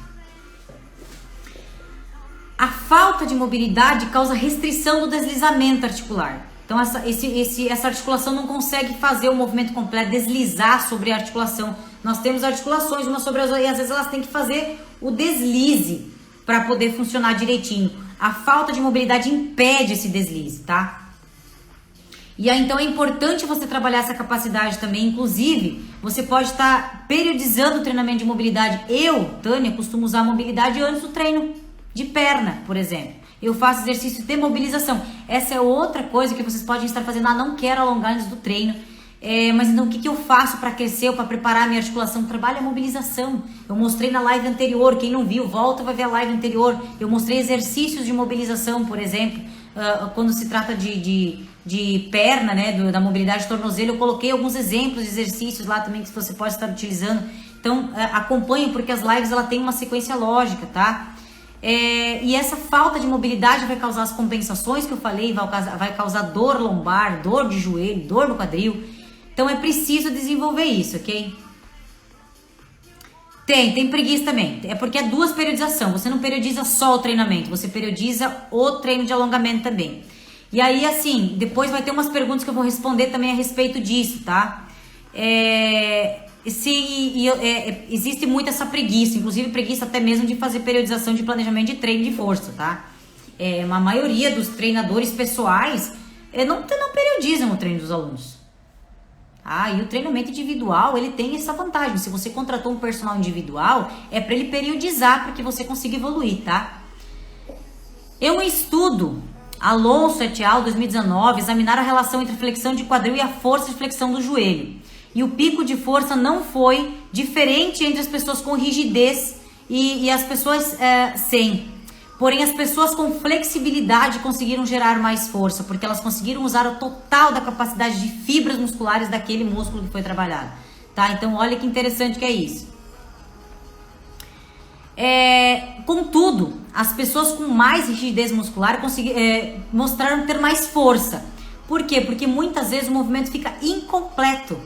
A falta de mobilidade causa restrição do deslizamento articular. Então, essa articulação não consegue fazer o movimento completo, deslizar sobre a articulação. Nós temos articulações umas sobre as outras e às vezes elas têm que fazer o deslize para poder funcionar direitinho. A falta de mobilidade impede esse deslize, tá? E aí, então, é importante você trabalhar essa capacidade também. Inclusive, você pode estar periodizando o treinamento de mobilidade. Eu, Tânia, costumo usar a mobilidade antes do treino de perna, por exemplo. Eu faço exercício de mobilização. Essa é outra coisa que vocês podem estar fazendo. Não quero alongar antes do treino. Mas então o que eu faço para aquecer ou para preparar a minha articulação? Trabalho a mobilização. Eu mostrei na live anterior. Quem não viu, volta, vai ver a live anterior. Eu mostrei exercícios de mobilização, por exemplo. Quando se trata de perna, né, da mobilidade de tornozelo, eu coloquei alguns exemplos de exercícios lá também que você pode estar utilizando. Então, acompanhe, porque as lives ela tem uma sequência lógica, tá? E essa falta de mobilidade vai causar as compensações que eu falei, vai causar dor lombar, dor de joelho, dor no quadril. Então é preciso desenvolver isso, ok? Tem preguiça também. É porque é 2 periodização. Você não periodiza só o treinamento, você periodiza o treino de alongamento também. E aí, assim, depois vai ter umas perguntas que eu vou responder também a respeito disso, tá? Existe muito essa preguiça, inclusive preguiça até mesmo de fazer periodização de planejamento de treino de força, tá? Uma maioria dos treinadores pessoais não periodizam o treino dos alunos. E o treinamento individual, ele tem essa vantagem. Se você contratou um personal individual, é para ele periodizar para que você consiga evoluir, tá? Um estudo, Alonso et al., 2019, examinaram a relação entre flexão de quadril e a força de flexão do joelho. E o pico de força não foi diferente entre as pessoas com rigidez e as pessoas sem. Porém, as pessoas com flexibilidade conseguiram gerar mais força, porque elas conseguiram usar o total da capacidade de fibras musculares daquele músculo que foi trabalhado, tá? Então, olha que interessante que é isso. Contudo, as pessoas com mais rigidez muscular mostraram ter mais força. Por quê? Porque muitas vezes o movimento fica incompleto,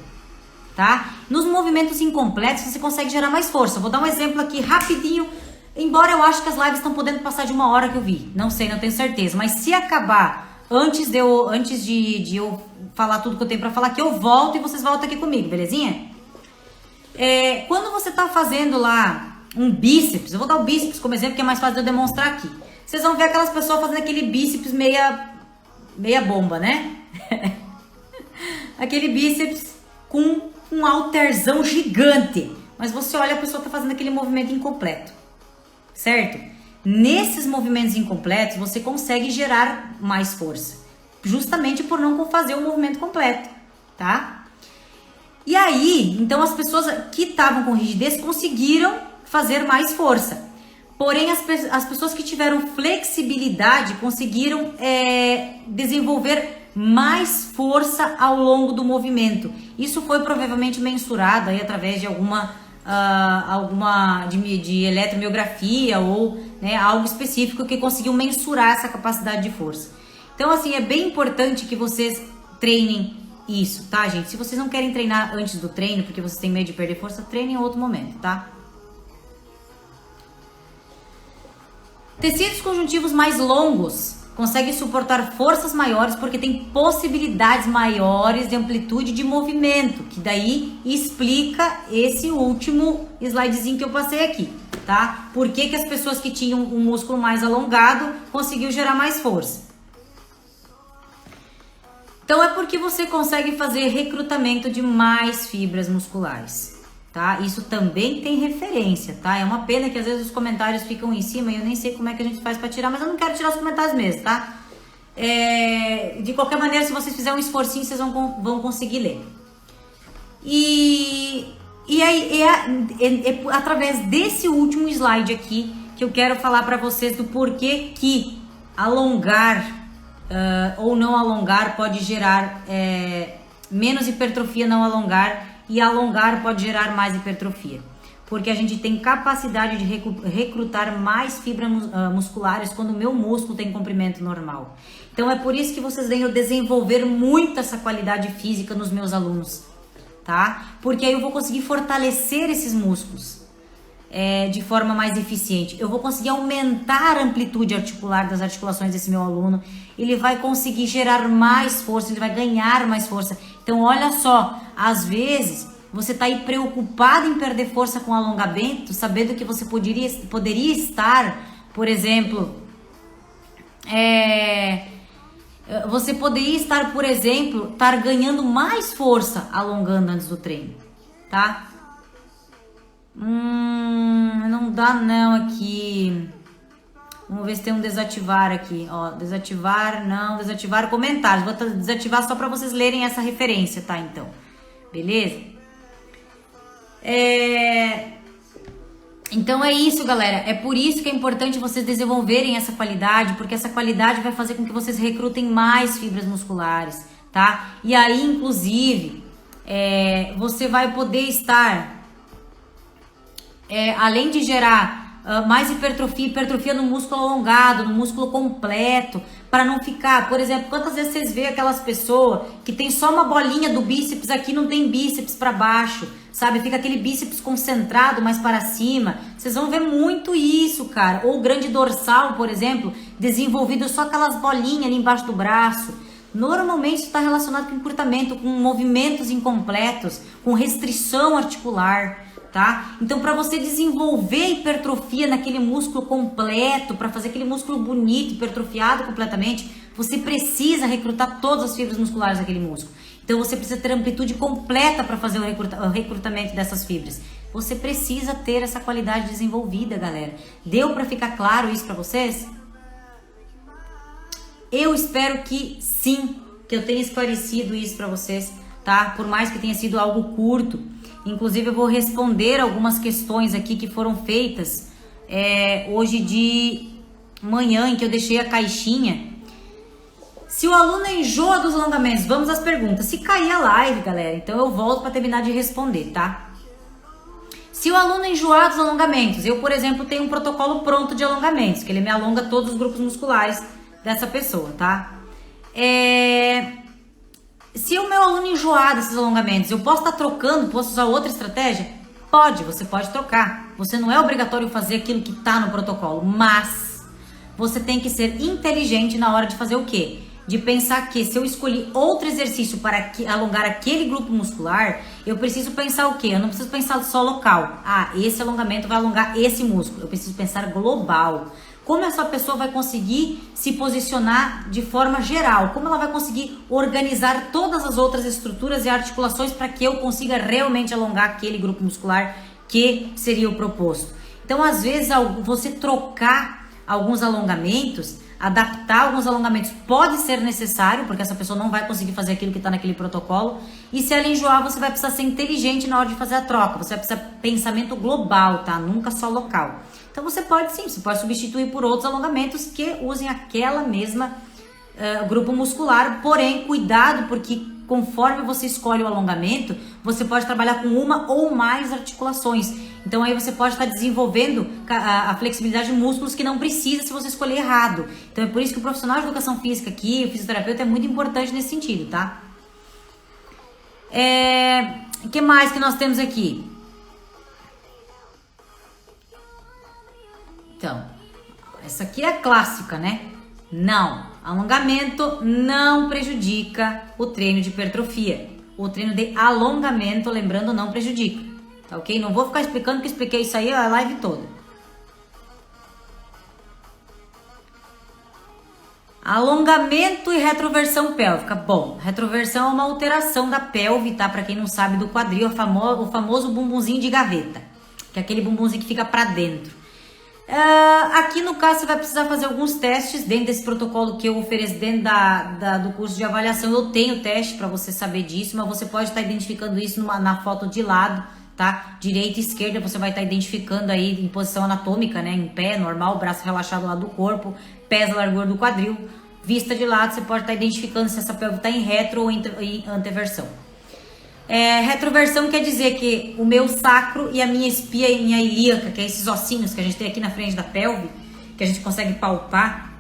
tá? Nos movimentos incompletos, você consegue gerar mais força. Vou dar um exemplo aqui rapidinho. Embora eu acho que as lives estão podendo passar de 1 hora que eu vi. Não sei, não tenho certeza. Mas se acabar antes de eu falar tudo que eu tenho pra falar, que eu volto e vocês voltam aqui comigo, belezinha? Quando você tá fazendo lá um bíceps, eu vou dar o bíceps como exemplo, que é mais fácil de eu demonstrar aqui. Vocês vão ver aquelas pessoas fazendo aquele bíceps meia bomba, né? Aquele bíceps com um halterzão gigante. Mas você olha, a pessoa tá fazendo aquele movimento incompleto. Certo? Nesses movimentos incompletos, você consegue gerar mais força, justamente por não fazer o movimento completo, tá? E aí, então as pessoas que estavam com rigidez conseguiram fazer mais força. Porém, as pessoas que tiveram flexibilidade conseguiram desenvolver mais força ao longo do movimento. Isso foi provavelmente mensurado aí através de alguma de eletromiografia ou, né, algo específico que conseguiu mensurar essa capacidade de força. Então, assim, é bem importante que vocês treinem isso, tá, gente? Se vocês não querem treinar antes do treino, porque vocês têm medo de perder força, treinem em outro momento, tá? Tecidos conjuntivos mais longos conseguem suportar forças maiores porque tem possibilidades maiores de amplitude de movimento, que daí explica esse último slidezinho que eu passei aqui, tá? Por que que as pessoas que tinham um músculo mais alongado conseguiu gerar mais força? Então é porque você consegue fazer recrutamento de mais fibras musculares, tá? Isso também tem referência, tá? É uma pena que às vezes os comentários ficam em cima e eu nem sei como é que a gente faz para tirar, mas eu não quero tirar os comentários mesmo, tá? De qualquer maneira, se vocês fizerem um esforcinho, vocês vão conseguir ler. E aí é através desse último slide aqui que eu quero falar para vocês do porquê que alongar ou não alongar pode gerar menos hipertrofia não alongar, e alongar pode gerar mais hipertrofia. Porque a gente tem capacidade de recrutar mais fibras musculares quando o meu músculo tem comprimento normal. Então é por isso que vocês veem eu desenvolver muito essa qualidade física nos meus alunos, tá? Porque aí eu vou conseguir fortalecer esses músculos de forma mais eficiente. Eu vou conseguir aumentar a amplitude articular das articulações desse meu aluno. Ele vai conseguir gerar mais força, ele vai ganhar mais força. Então olha só, às vezes você está aí preocupado em perder força com alongamento, sabendo que você poderia estar, por exemplo, você poderia estar, por exemplo, ganhando mais força alongando antes do treino, tá? Não dá não aqui. Vamos ver se tem um desativar aqui, ó, desativar, não, desativar comentários. Vou desativar só para vocês lerem essa referência, tá, então. Beleza? Então é isso, galera. É por isso que é importante vocês desenvolverem essa qualidade, porque essa qualidade vai fazer com que vocês recrutem mais fibras musculares, tá? E aí, inclusive, você vai poder estar, além de gerar mais hipertrofia no músculo alongado, no músculo completo, para não ficar, por exemplo, quantas vezes vocês vê aquelas pessoas que tem só uma bolinha do bíceps aqui, não tem bíceps para baixo, sabe? Fica aquele bíceps concentrado mais para cima. Vocês vão ver muito isso, cara. Ou o grande dorsal, por exemplo, desenvolvido só aquelas bolinhas ali embaixo do braço. Normalmente isso está relacionado com encurtamento, com movimentos incompletos, com restrição articular. Tá? Então, para você desenvolver hipertrofia naquele músculo completo, para fazer aquele músculo bonito, hipertrofiado completamente, você precisa recrutar todas as fibras musculares daquele músculo. Então, você precisa ter amplitude completa para fazer o recrutamento dessas fibras. Você precisa ter essa qualidade desenvolvida, galera. Deu para ficar claro isso para vocês? Eu espero que sim, que eu tenha esclarecido isso para vocês, tá? Por mais que tenha sido algo curto. Inclusive eu vou responder algumas questões aqui que foram feitas hoje de manhã, em que eu deixei a caixinha. Se o aluno enjoa dos alongamentos, vamos às perguntas. Se cair a live, galera, então eu volto para terminar de responder, tá? Se o aluno enjoar dos alongamentos, eu, por exemplo, tenho um protocolo pronto de alongamentos, que ele me alonga todos os grupos musculares dessa pessoa, tá? Se o meu aluno enjoar desses alongamentos, eu posso estar trocando, posso usar outra estratégia? Pode, você pode trocar. Você não é obrigatório fazer aquilo que está no protocolo, mas você tem que ser inteligente na hora de fazer o quê? De pensar que se eu escolhi outro exercício para alongar aquele grupo muscular, eu preciso pensar o quê? Eu não preciso pensar só local. Ah, esse alongamento vai alongar esse músculo. Eu preciso pensar global. Como essa pessoa vai conseguir se posicionar de forma geral? Como ela vai conseguir organizar todas as outras estruturas e articulações para que eu consiga realmente alongar aquele grupo muscular que seria o proposto? Então, às vezes, você trocar alguns alongamentos, adaptar alguns alongamentos pode ser necessário, porque essa pessoa não vai conseguir fazer aquilo que está naquele protocolo. E se ela enjoar, você vai precisar ser inteligente na hora de fazer a troca. Você vai precisar de pensamento global, tá? Nunca só local. Então você pode sim, você pode substituir por outros alongamentos que usem aquela mesma grupo muscular, porém cuidado porque conforme você escolhe o alongamento, você pode trabalhar com uma ou mais articulações. Então aí você pode estar desenvolvendo a flexibilidade de músculos que não precisa se você escolher errado. Então é por isso que o profissional de educação física aqui, o fisioterapeuta, é muito importante nesse sentido, tá? O que mais que nós temos aqui? Então, essa aqui é a clássica, né? Não, alongamento não prejudica o treino de hipertrofia. O treino de alongamento, lembrando, não prejudica, tá ok? Não vou ficar explicando que expliquei isso aí a live toda. Alongamento e retroversão pélvica. Bom, retroversão é uma alteração da pelve, tá? Pra quem não sabe, do quadril, o famoso bumbumzinho de gaveta, que é aquele bumbumzinho que fica pra dentro. Aqui no caso você vai precisar fazer alguns testes dentro desse protocolo que eu ofereço dentro do curso de avaliação. Eu tenho teste para você saber disso, mas você pode estar identificando isso na foto de lado, tá? Direita e esquerda você vai estar identificando aí em posição anatômica, né? Em pé, normal, braço relaxado ao lado do corpo, pés a largura do quadril. Vista de lado, você pode estar identificando se essa pelve está em retro ou em anteversão. Retroversão quer dizer que o meu sacro e a minha espia e minha ilíaca, que é esses ossinhos que a gente tem aqui na frente da pelve, que a gente consegue palpar,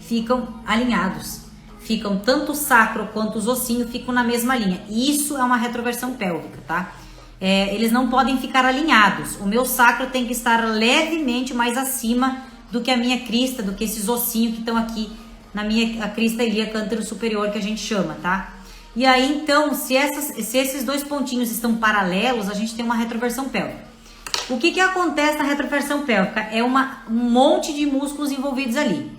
ficam alinhados. Ficam tanto o sacro quanto os ossinhos ficam na mesma linha. Isso é uma retroversão pélvica, tá? Eles não podem ficar alinhados. O meu sacro tem que estar levemente mais acima do que a minha crista, do que esses ossinhos que estão aqui na minha crista ilíaca anterosuperior, que a gente chama, tá? E aí, então, se esses dois pontinhos estão paralelos, a gente tem uma retroversão pélvica. O que acontece na retroversão pélvica? É um monte de músculos envolvidos ali.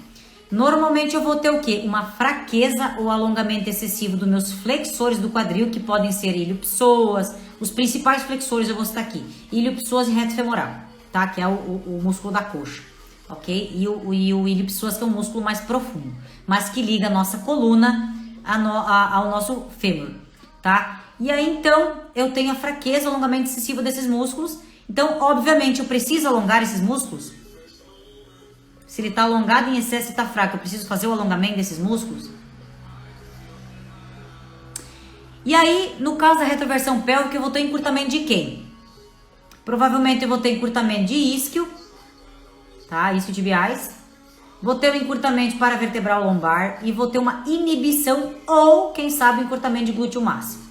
Normalmente eu vou ter o quê? Uma fraqueza ou alongamento excessivo dos meus flexores do quadril, que podem ser ilho-psoas. Os principais flexores eu vou citar aqui. Ilho-psoas e reto femoral, tá? Que é o músculo da coxa, ok? E o ilho-psoas, que é um músculo mais profundo, mas que liga a nossa coluna ao nosso fêmur, tá? E aí, então, eu tenho a fraqueza, o alongamento excessivo desses músculos. Então, obviamente, eu preciso alongar esses músculos. Se ele tá alongado em excesso e tá fraco, eu preciso fazer o alongamento desses músculos. E aí, no caso da retroversão pélvica, eu vou ter encurtamento de quem? Provavelmente eu vou ter encurtamento de isquio, tá? Isquiotibiais. Vou ter um encurtamento paravertebral lombar e vou ter uma inibição ou, quem sabe, encurtamento de glúteo máximo,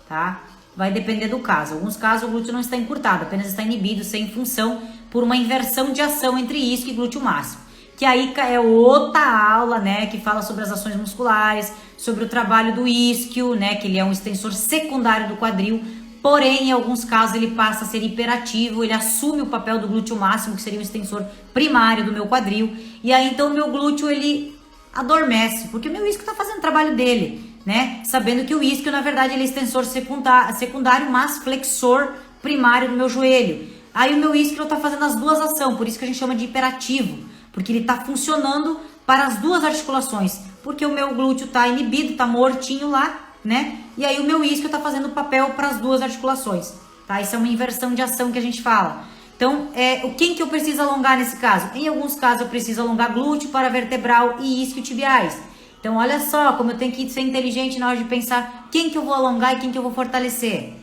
tá? Vai depender do caso. Em alguns casos o glúteo não está encurtado, apenas está inibido, sem função, por uma inversão de ação entre isquio e glúteo máximo. Que aí é outra aula, né, que fala sobre as ações musculares, sobre o trabalho do isquio, né, que ele é um extensor secundário do quadril. Porém, em alguns casos ele passa a ser hiperativo, ele assume o papel do glúteo máximo, que seria o extensor primário do meu quadril. E aí, então, o meu glúteo, ele adormece, porque o meu isquio está fazendo o trabalho dele, né? Sabendo que o isquio, na verdade, ele é extensor secundário, mas flexor primário do meu joelho. Aí o meu isquio está fazendo as duas ações, por isso que a gente chama de hiperativo, porque ele está funcionando para as duas articulações, porque o meu glúteo está inibido, está mortinho lá, né? E aí o meu isquio tá fazendo o papel para as duas articulações, tá? Isso é uma inversão de ação que a gente fala. Então, quem que eu preciso alongar nesse caso? Em alguns casos eu preciso alongar glúteo, paravertebral e isquiotibiais. Então, olha só como eu tenho que ser inteligente na hora de pensar quem que eu vou alongar e quem que eu vou fortalecer.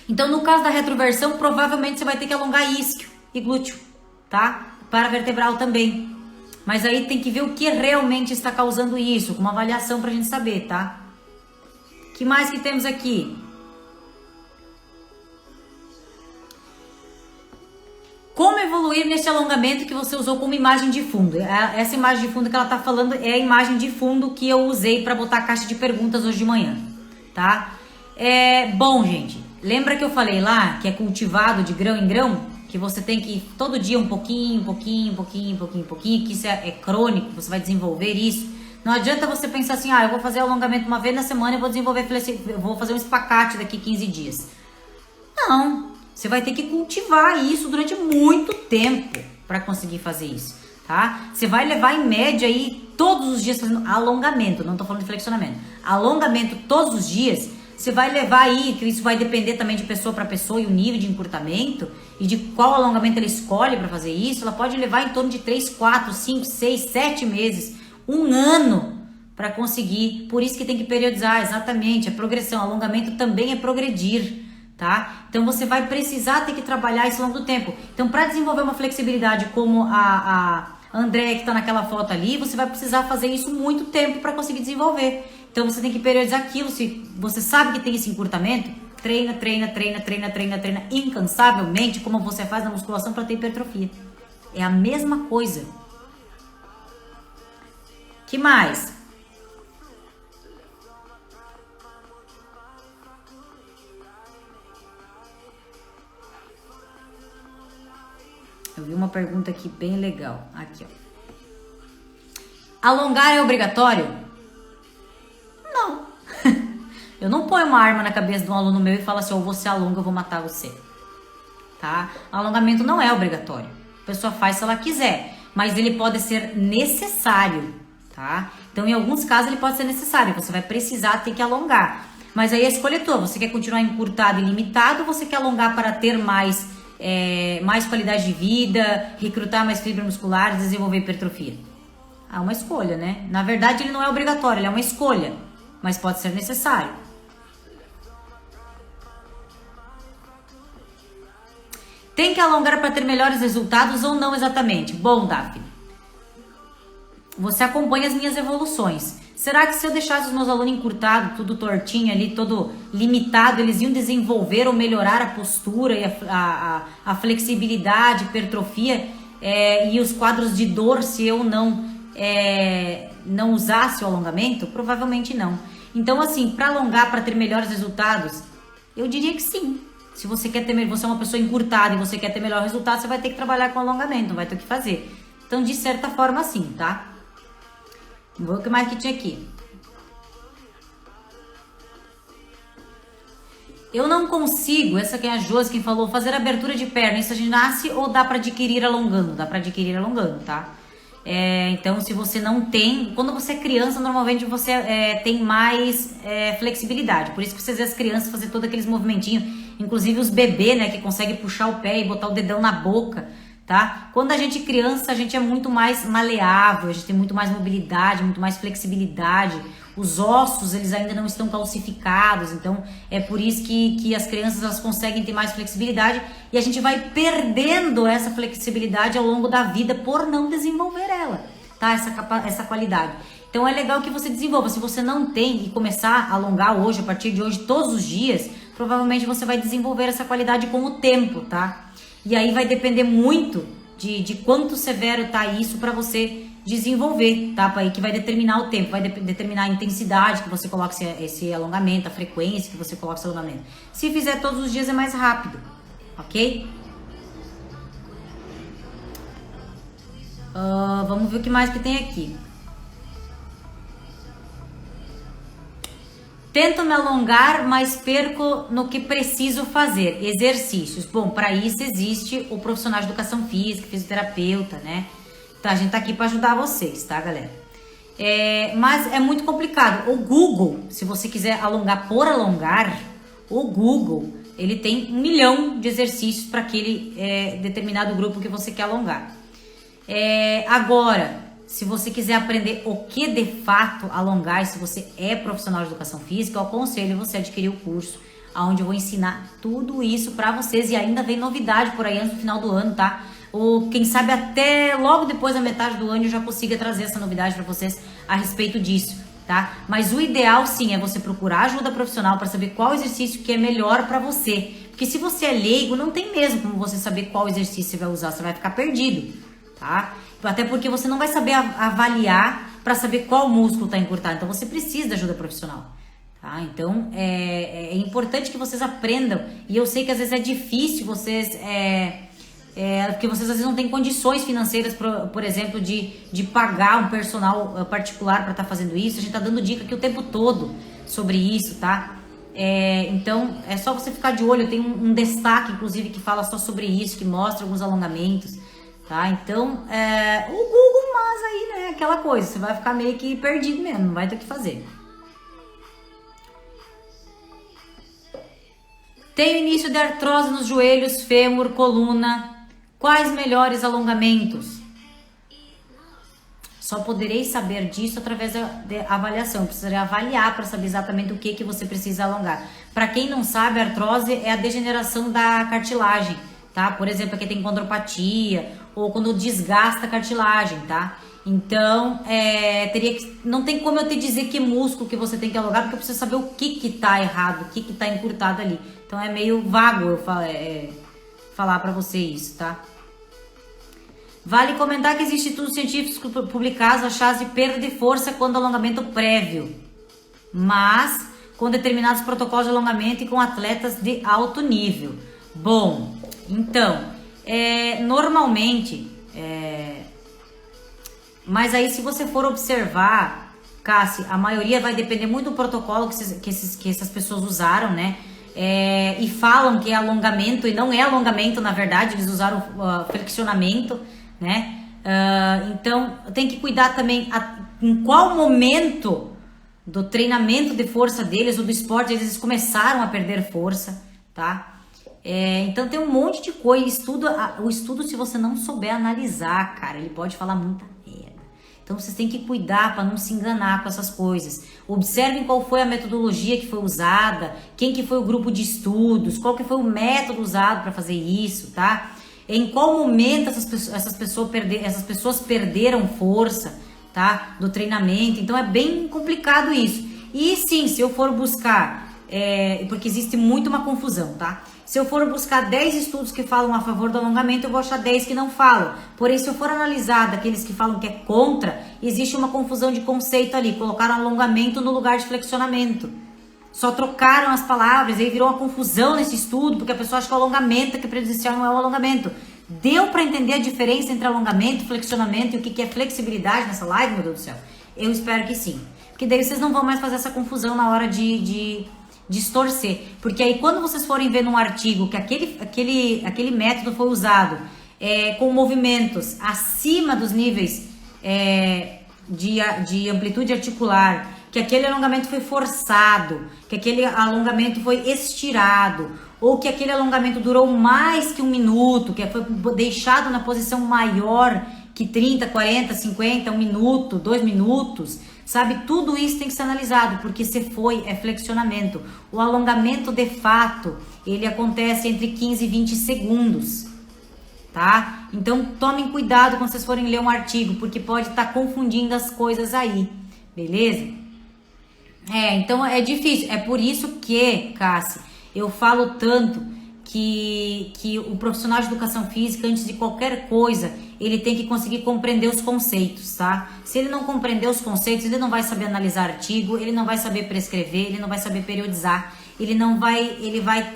Então, no caso da retroversão, provavelmente você vai ter que alongar isquio e glúteo, tá? Paravertebral também. Mas aí tem que ver o que realmente está causando isso, com uma avaliação pra gente saber, tá? Que mais que temos aqui? Como evoluir neste alongamento que você usou como imagem de fundo? Essa imagem de fundo que ela tá falando é a imagem de fundo que eu usei para botar a caixa de perguntas hoje de manhã, tá? Bom, gente, lembra que eu falei lá que é cultivado de grão em grão? Que você tem que todo dia um pouquinho, que isso é crônico, você vai desenvolver isso. Não adianta você pensar assim, eu vou fazer alongamento uma vez na semana e vou desenvolver, eu vou fazer um espacate daqui 15 dias. Não, você vai ter que cultivar isso durante muito tempo para conseguir fazer isso, tá? Você vai levar em média aí todos os dias fazendo alongamento, não tô falando de flexionamento. Alongamento todos os dias, você vai levar aí, que isso vai depender também de pessoa para pessoa e o nível de encurtamento e de qual alongamento ela escolhe para fazer isso. Ela pode levar em torno de 3, 4, 5, 6, 7 meses, um ano para conseguir. Por isso que tem que periodizar, exatamente, a progressão. Alongamento também é progredir, tá? Então você vai precisar ter que trabalhar isso ao longo do tempo. Então, para desenvolver uma flexibilidade como a André que está naquela foto ali, você vai precisar fazer isso muito tempo para conseguir desenvolver. Então você tem que periodizar aquilo. Se você sabe que tem esse encurtamento, treina incansavelmente, como você faz na musculação para ter hipertrofia. É a mesma coisa. Que mais? Eu vi uma pergunta aqui bem legal. Aqui, ó. Alongar é obrigatório? Não. Eu não ponho uma arma na cabeça de um aluno meu e falo assim, ou você alonga, eu vou matar você. Tá? Alongamento não é obrigatório. A pessoa faz se ela quiser, mas ele pode ser necessário, tá? Então, em alguns casos, ele pode ser necessário. Você vai precisar ter que alongar. Mas aí a escolha é tua. Você quer continuar encurtado e limitado ou você quer alongar para ter mais qualidade de vida, recrutar mais fibra muscular, desenvolver hipertrofia? É uma escolha, né? Na verdade, ele não é obrigatório, ele é uma escolha, mas pode ser necessário. Tem que alongar para ter melhores resultados ou não exatamente? Bom, Daphne, você acompanha as minhas evoluções. Será que se eu deixasse os meus alunos encurtados, tudo tortinho ali, todo limitado, eles iam desenvolver ou melhorar a postura e a flexibilidade, hipertrofia e os quadros de dor se eu não usasse o alongamento? Provavelmente não. Então, assim, para alongar, para ter melhores resultados, eu diria que sim. Se você quer ter, você é uma pessoa encurtada e você quer ter melhor resultado, você vai ter que trabalhar com alongamento, não vai ter o que fazer. Então, de certa forma, sim, tá? Vou ver o que mais que tinha aqui. Eu não consigo, essa aqui é a Josi quem falou, fazer abertura de perna. Isso a gente nasce ou dá para adquirir alongando? Dá para adquirir alongando, tá? Então, se você não tem... Quando você é criança, normalmente você tem mais flexibilidade. Por isso que você vê as crianças fazer todos aqueles movimentinhos. Inclusive os bebês, né? Que conseguem puxar o pé e botar o dedão na boca, tá? Quando a gente é criança, a gente é muito mais maleável. A gente tem muito mais mobilidade, muito mais flexibilidade. Os ossos, eles ainda não estão calcificados. Então, é por isso que as crianças, elas conseguem ter mais flexibilidade. E a gente vai perdendo essa flexibilidade ao longo da vida por não desenvolver ela, tá? Essa qualidade. Então, é legal que você desenvolva. Se você não tem e começar a alongar hoje, a partir de hoje, todos os dias, provavelmente você vai desenvolver essa qualidade com o tempo, tá? E aí vai depender muito de quanto severo tá isso para você desenvolver, tá? Aí que vai determinar o tempo, vai determinar a intensidade que você coloca esse alongamento, a frequência que você coloca esse alongamento. Se fizer todos os dias é mais rápido, ok? Vamos ver o que mais que tem aqui. Tento me alongar, mas perco no que preciso fazer. Exercícios. Bom, para isso existe o profissional de educação física, fisioterapeuta, né? Então, a gente tá aqui para ajudar vocês, tá, galera? Mas é muito complicado. O Google, se você quiser alongar por alongar, o Google, ele tem 1 milhão de exercícios para aquele determinado grupo que você quer alongar. Agora, se você quiser aprender o que de fato alongar, se você é profissional de educação física, eu aconselho você a adquirir o curso, onde eu vou ensinar tudo isso para vocês. E ainda vem novidade por aí antes do final do ano, tá? Ou quem sabe até logo depois da metade do ano eu já consiga trazer essa novidade para vocês a respeito disso, tá? Mas o ideal sim é você procurar ajuda profissional para saber qual exercício que é melhor para você. Porque se você é leigo, não tem mesmo como você saber qual exercício você vai usar, você vai ficar perdido, tá? Até porque você não vai saber avaliar para saber qual músculo está encurtado. Então você precisa de ajuda profissional, tá? Então é importante que vocês aprendam. E eu sei que às vezes é difícil vocês... porque vocês às vezes não têm condições financeiras, por exemplo, de pagar um personal particular para estar fazendo isso. A gente tá dando dica aqui o tempo todo sobre isso, tá? Então é só você ficar de olho. Tem um destaque, inclusive, que fala só sobre isso, que mostra alguns alongamentos, tá? Então, o Google, mas aí, né, aquela coisa, você vai ficar meio que perdido mesmo, não vai ter o que fazer. Tenho início de artrose nos joelhos, fêmur, coluna. Quais melhores alongamentos? Só poderei saber disso através da avaliação. Eu precisaria avaliar para saber exatamente o que você precisa alongar. Para quem não sabe, a artrose é a degeneração da cartilagem, tá? Por exemplo, aqui tem condropatia ou quando desgasta a cartilagem, tá? Então, não tem como eu te dizer que músculo que você tem que alongar, porque eu preciso saber o que tá errado, o que tá encurtado ali. Então, é meio vago eu falar para você isso, tá? Vale comentar que existem estudos científicos publicados achados de perda de força quando alongamento prévio, mas com determinados protocolos de alongamento e com atletas de alto nível. Bom, então, normalmente, mas aí se você for observar, Cassi, a maioria vai depender muito do protocolo que essas pessoas usaram, né? E falam que é alongamento e não é alongamento, na verdade, eles usaram flexionamento, né? Então tem que cuidar também em qual momento do treinamento de força deles ou do esporte eles começaram a perder força, tá? Então tem um monte de coisa. O estudo, se você não souber analisar, cara, ele pode falar muita merda. Então vocês têm que cuidar para não se enganar com essas coisas. Observem qual foi a metodologia que foi usada, quem que foi o grupo de estudos, qual que foi o método usado para fazer isso, tá? Em qual momento essas pessoas perderam força, tá? Do treinamento. Então é bem complicado isso. E sim, se eu for buscar, porque existe muito uma confusão, tá? Se eu for buscar 10 estudos que falam a favor do alongamento, eu vou achar 10 que não falam. Porém, se eu for analisar daqueles que falam que é contra, existe uma confusão de conceito ali. Colocaram alongamento no lugar de flexionamento. Só trocaram as palavras e aí virou uma confusão nesse estudo, porque a pessoa acha que o alongamento que é prejudicial não é o alongamento. Deu para entender a diferença entre alongamento, flexionamento e o que é flexibilidade nessa live, meu Deus do céu? Eu espero que sim. Porque daí vocês não vão mais fazer essa confusão na hora de distorcer. Porque aí quando vocês forem ver num artigo que aquele método foi usado com movimentos acima dos níveis de amplitude articular, que aquele alongamento foi forçado, que aquele alongamento foi estirado, ou que aquele alongamento durou mais que 1 minuto, que foi deixado na posição maior que 30, 40, 50, 1 minuto, 2 minutos, sabe? Tudo isso tem que ser analisado, porque se é flexionamento. O alongamento de fato, ele acontece entre 15 e 20 segundos, tá? Então tomem cuidado quando vocês forem ler um artigo, porque pode estar confundindo as coisas aí, beleza? Então é difícil. É por isso que, Cassi, eu falo tanto que o profissional de educação física, antes de qualquer coisa, ele tem que conseguir compreender os conceitos, tá? Se ele não compreender os conceitos, ele não vai saber analisar artigo, ele não vai saber prescrever, ele não vai saber periodizar, ele vai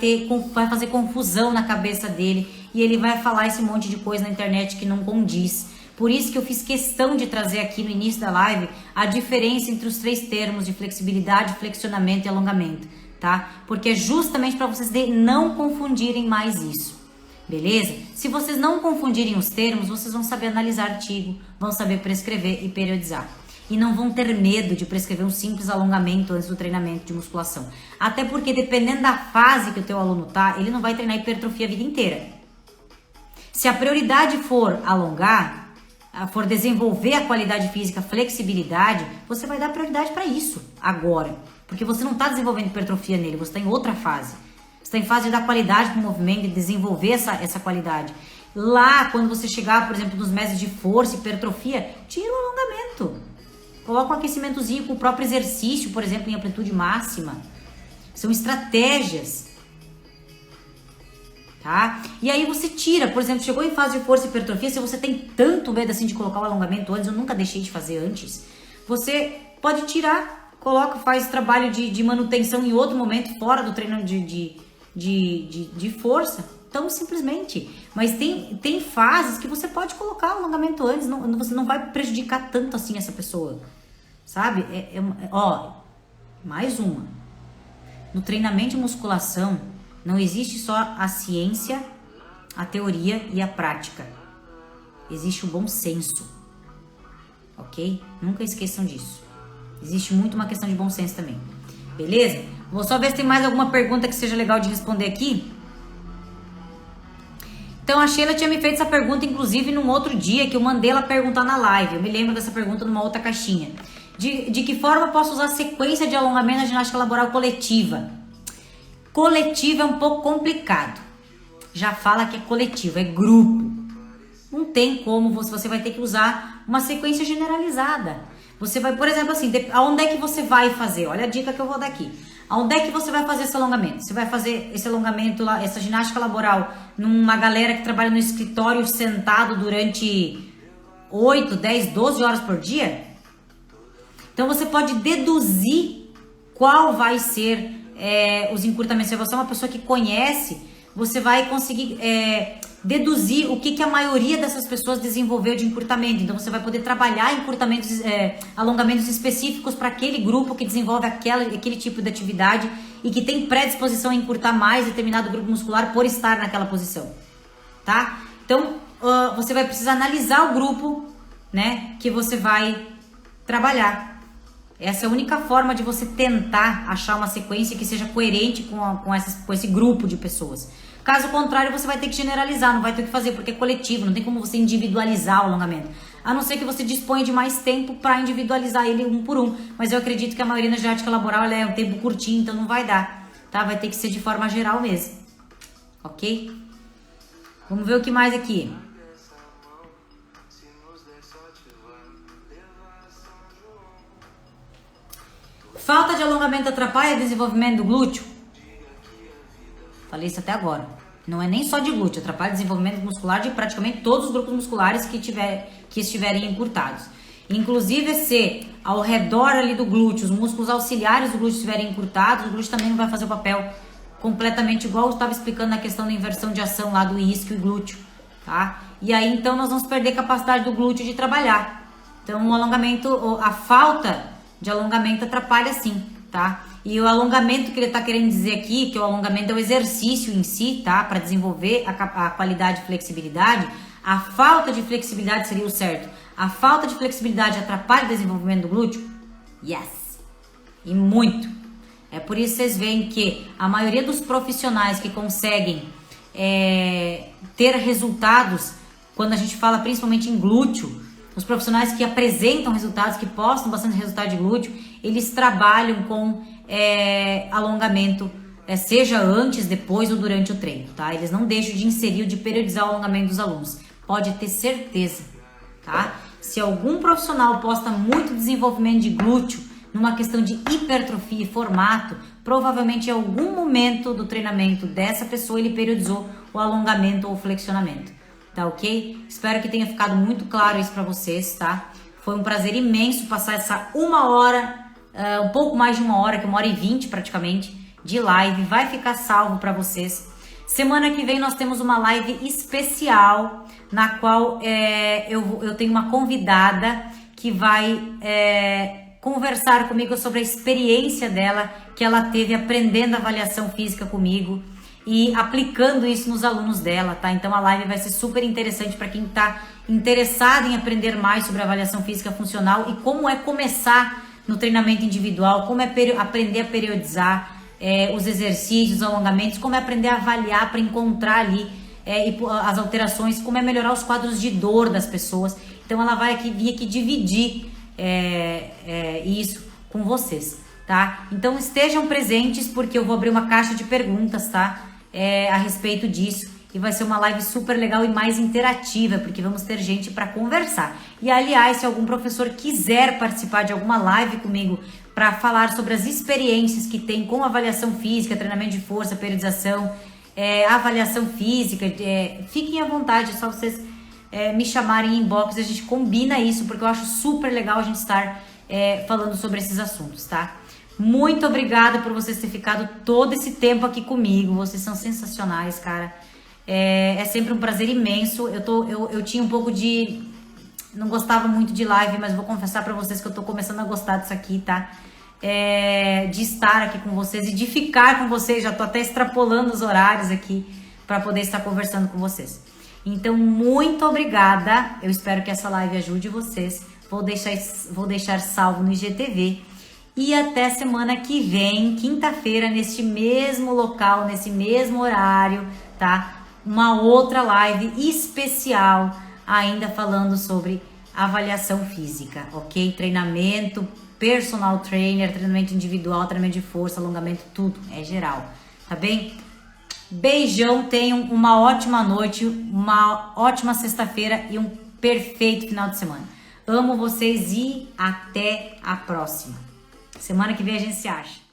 fazer confusão na cabeça dele e ele vai falar esse monte de coisa na internet que não condiz. Por isso que eu fiz questão de trazer aqui no início da live a diferença entre os 3 termos de flexibilidade, flexionamento e alongamento, tá? Porque é justamente para vocês não confundirem mais isso, beleza? Se vocês não confundirem os termos, vocês vão saber analisar artigo, vão saber prescrever e periodizar. E não vão ter medo de prescrever um simples alongamento antes do treinamento de musculação. Até porque dependendo da fase que o teu aluno tá, ele não vai treinar hipertrofia a vida inteira. Se a prioridade for alongar, for desenvolver a qualidade física, flexibilidade, você vai dar prioridade para isso agora. Porque você não está desenvolvendo hipertrofia nele, você está em outra fase. Você está em fase de dar qualidade para o movimento e desenvolver essa qualidade. Lá, quando você chegar, por exemplo, nos mestres de força, hipertrofia, tira o alongamento. Coloca um aquecimentozinho com o próprio exercício, por exemplo, em amplitude máxima. São estratégias. Tá? E aí você tira, por exemplo, chegou em fase de força e hipertrofia, se você tem tanto medo assim de colocar o alongamento antes, eu nunca deixei de fazer antes, você pode tirar, faz trabalho de manutenção em outro momento, fora do treino de força, tão simplesmente. Mas tem fases que você pode colocar o alongamento antes, você não vai prejudicar tanto assim essa pessoa, sabe? Mais uma. No treinamento de musculação, não existe só a ciência, a teoria e a prática. Existe o bom senso, ok? Nunca esqueçam disso. Existe muito uma questão de bom senso também. Beleza? Vou só ver se tem mais alguma pergunta que seja legal de responder aqui. Então a Sheila tinha me feito essa pergunta, inclusive, num outro dia que eu mandei ela perguntar na live. Eu me lembro dessa pergunta numa outra caixinha. De que forma eu posso usar a sequência de alongamento na ginástica laboral coletiva? Coletiva é um pouco complicado. Já fala que é coletivo, é grupo. Não tem como, você vai ter que usar uma sequência generalizada. Você vai, por exemplo, assim, aonde é que você vai fazer? Olha a dica que eu vou dar aqui. Aonde é que você vai fazer esse alongamento? Você vai fazer esse alongamento, essa ginástica laboral, numa galera que trabalha no escritório sentado durante 8, 10, 12 horas por dia? Então você pode deduzir qual vai ser os encurtamentos. Se você é uma pessoa que conhece, você vai conseguir deduzir o que a maioria dessas pessoas desenvolveu de encurtamento. Então você vai poder trabalhar encurtamentos, alongamentos específicos para aquele grupo que desenvolve aquele tipo de atividade e que tem predisposição a encurtar mais determinado grupo muscular por estar naquela posição, tá? Então você vai precisar analisar o grupo, né, que você vai trabalhar. Essa é a única forma de você tentar achar uma sequência que seja coerente com esse grupo de pessoas. Caso contrário, você vai ter que generalizar, não vai ter o que fazer, porque é coletivo, não tem como você individualizar o alongamento. A não ser que você disponha de mais tempo para individualizar ele um por um. Mas eu acredito que a maioria na ginástica laboral é um tempo curtinho, então não vai dar, tá? Vai ter que ser de forma geral mesmo, ok? Vamos ver o que mais aqui. Falta de alongamento atrapalha o desenvolvimento do glúteo? Falei isso até agora. Não é nem só de glúteo, atrapalha o desenvolvimento muscular de praticamente todos os grupos musculares que estiverem encurtados. Inclusive, se ao redor ali do glúteo, os músculos auxiliares do glúteo estiverem encurtados, o glúteo também não vai fazer o papel completamente igual eu estava explicando na questão da inversão de ação lá do isquio e glúteo, tá? E aí, então, nós vamos perder a capacidade do glúteo de trabalhar. Então, o alongamento, a falta de alongamento atrapalha sim, tá? E o alongamento que ele está querendo dizer aqui, que o alongamento é o exercício em si, tá? Para desenvolver a qualidade de flexibilidade, a falta de flexibilidade seria o certo. A falta de flexibilidade atrapalha o desenvolvimento do glúteo? Yes! E muito. É por isso que vocês veem que a maioria dos profissionais que conseguem ter resultados, quando a gente fala principalmente em glúteo, os profissionais que apresentam resultados, que postam bastante resultado de glúteo, eles trabalham com alongamento, seja antes, depois ou durante o treino, tá? Eles não deixam de inserir ou de periodizar o alongamento dos alunos. Pode ter certeza, tá? Se algum profissional posta muito desenvolvimento de glúteo numa questão de hipertrofia e formato, provavelmente em algum momento do treinamento dessa pessoa ele periodizou o alongamento ou o flexionamento. Tá ok? Espero que tenha ficado muito claro isso para vocês, tá? Foi um prazer imenso passar essa 1 hora, um pouco mais de 1 hora, que é 1h20 praticamente, de live. Vai ficar salvo para vocês. Semana que vem nós temos uma live especial, na qual eu tenho uma convidada que vai conversar comigo sobre a experiência dela, que ela teve aprendendo avaliação física comigo e aplicando isso nos alunos dela, tá? Então a live vai ser super interessante para quem tá interessado em aprender mais sobre avaliação física funcional e como é começar no treinamento individual, como é aprender a periodizar os exercícios, os alongamentos, como é aprender a avaliar para encontrar ali as alterações, como é melhorar os quadros de dor das pessoas. Então ela vai vir aqui dividir isso com vocês, tá? Então estejam presentes, porque eu vou abrir uma caixa de perguntas, tá? A respeito disso, e vai ser uma live super legal e mais interativa, porque vamos ter gente para conversar. E aliás, se algum professor quiser participar de alguma live comigo para falar sobre as experiências que tem com avaliação física, treinamento de força, periodização, avaliação física, fiquem à vontade, é só vocês me chamarem em inbox, a gente combina isso, porque eu acho super legal a gente estar falando sobre esses assuntos, tá? Muito obrigada por vocês terem ficado todo esse tempo aqui comigo. Vocês são sensacionais, cara. É sempre um prazer imenso. Eu tinha um pouco de... Não gostava muito de live, mas vou confessar pra vocês que eu tô começando a gostar disso aqui, tá? De estar aqui com vocês e de ficar com vocês. Já tô até extrapolando os horários aqui pra poder estar conversando com vocês. Então, muito obrigada. Eu espero que essa live ajude vocês. Vou deixar salvo no IGTV. E até semana que vem, quinta-feira, neste mesmo local, nesse mesmo horário, tá? uma outra live especial ainda falando sobre avaliação física, ok? Treinamento, personal trainer, treinamento individual, treinamento de força, alongamento, tudo, é geral, tá bem? Beijão, tenham uma ótima noite, uma ótima sexta-feira e um perfeito final de semana. Amo vocês e até a próxima. Semana que vem a gente se acha.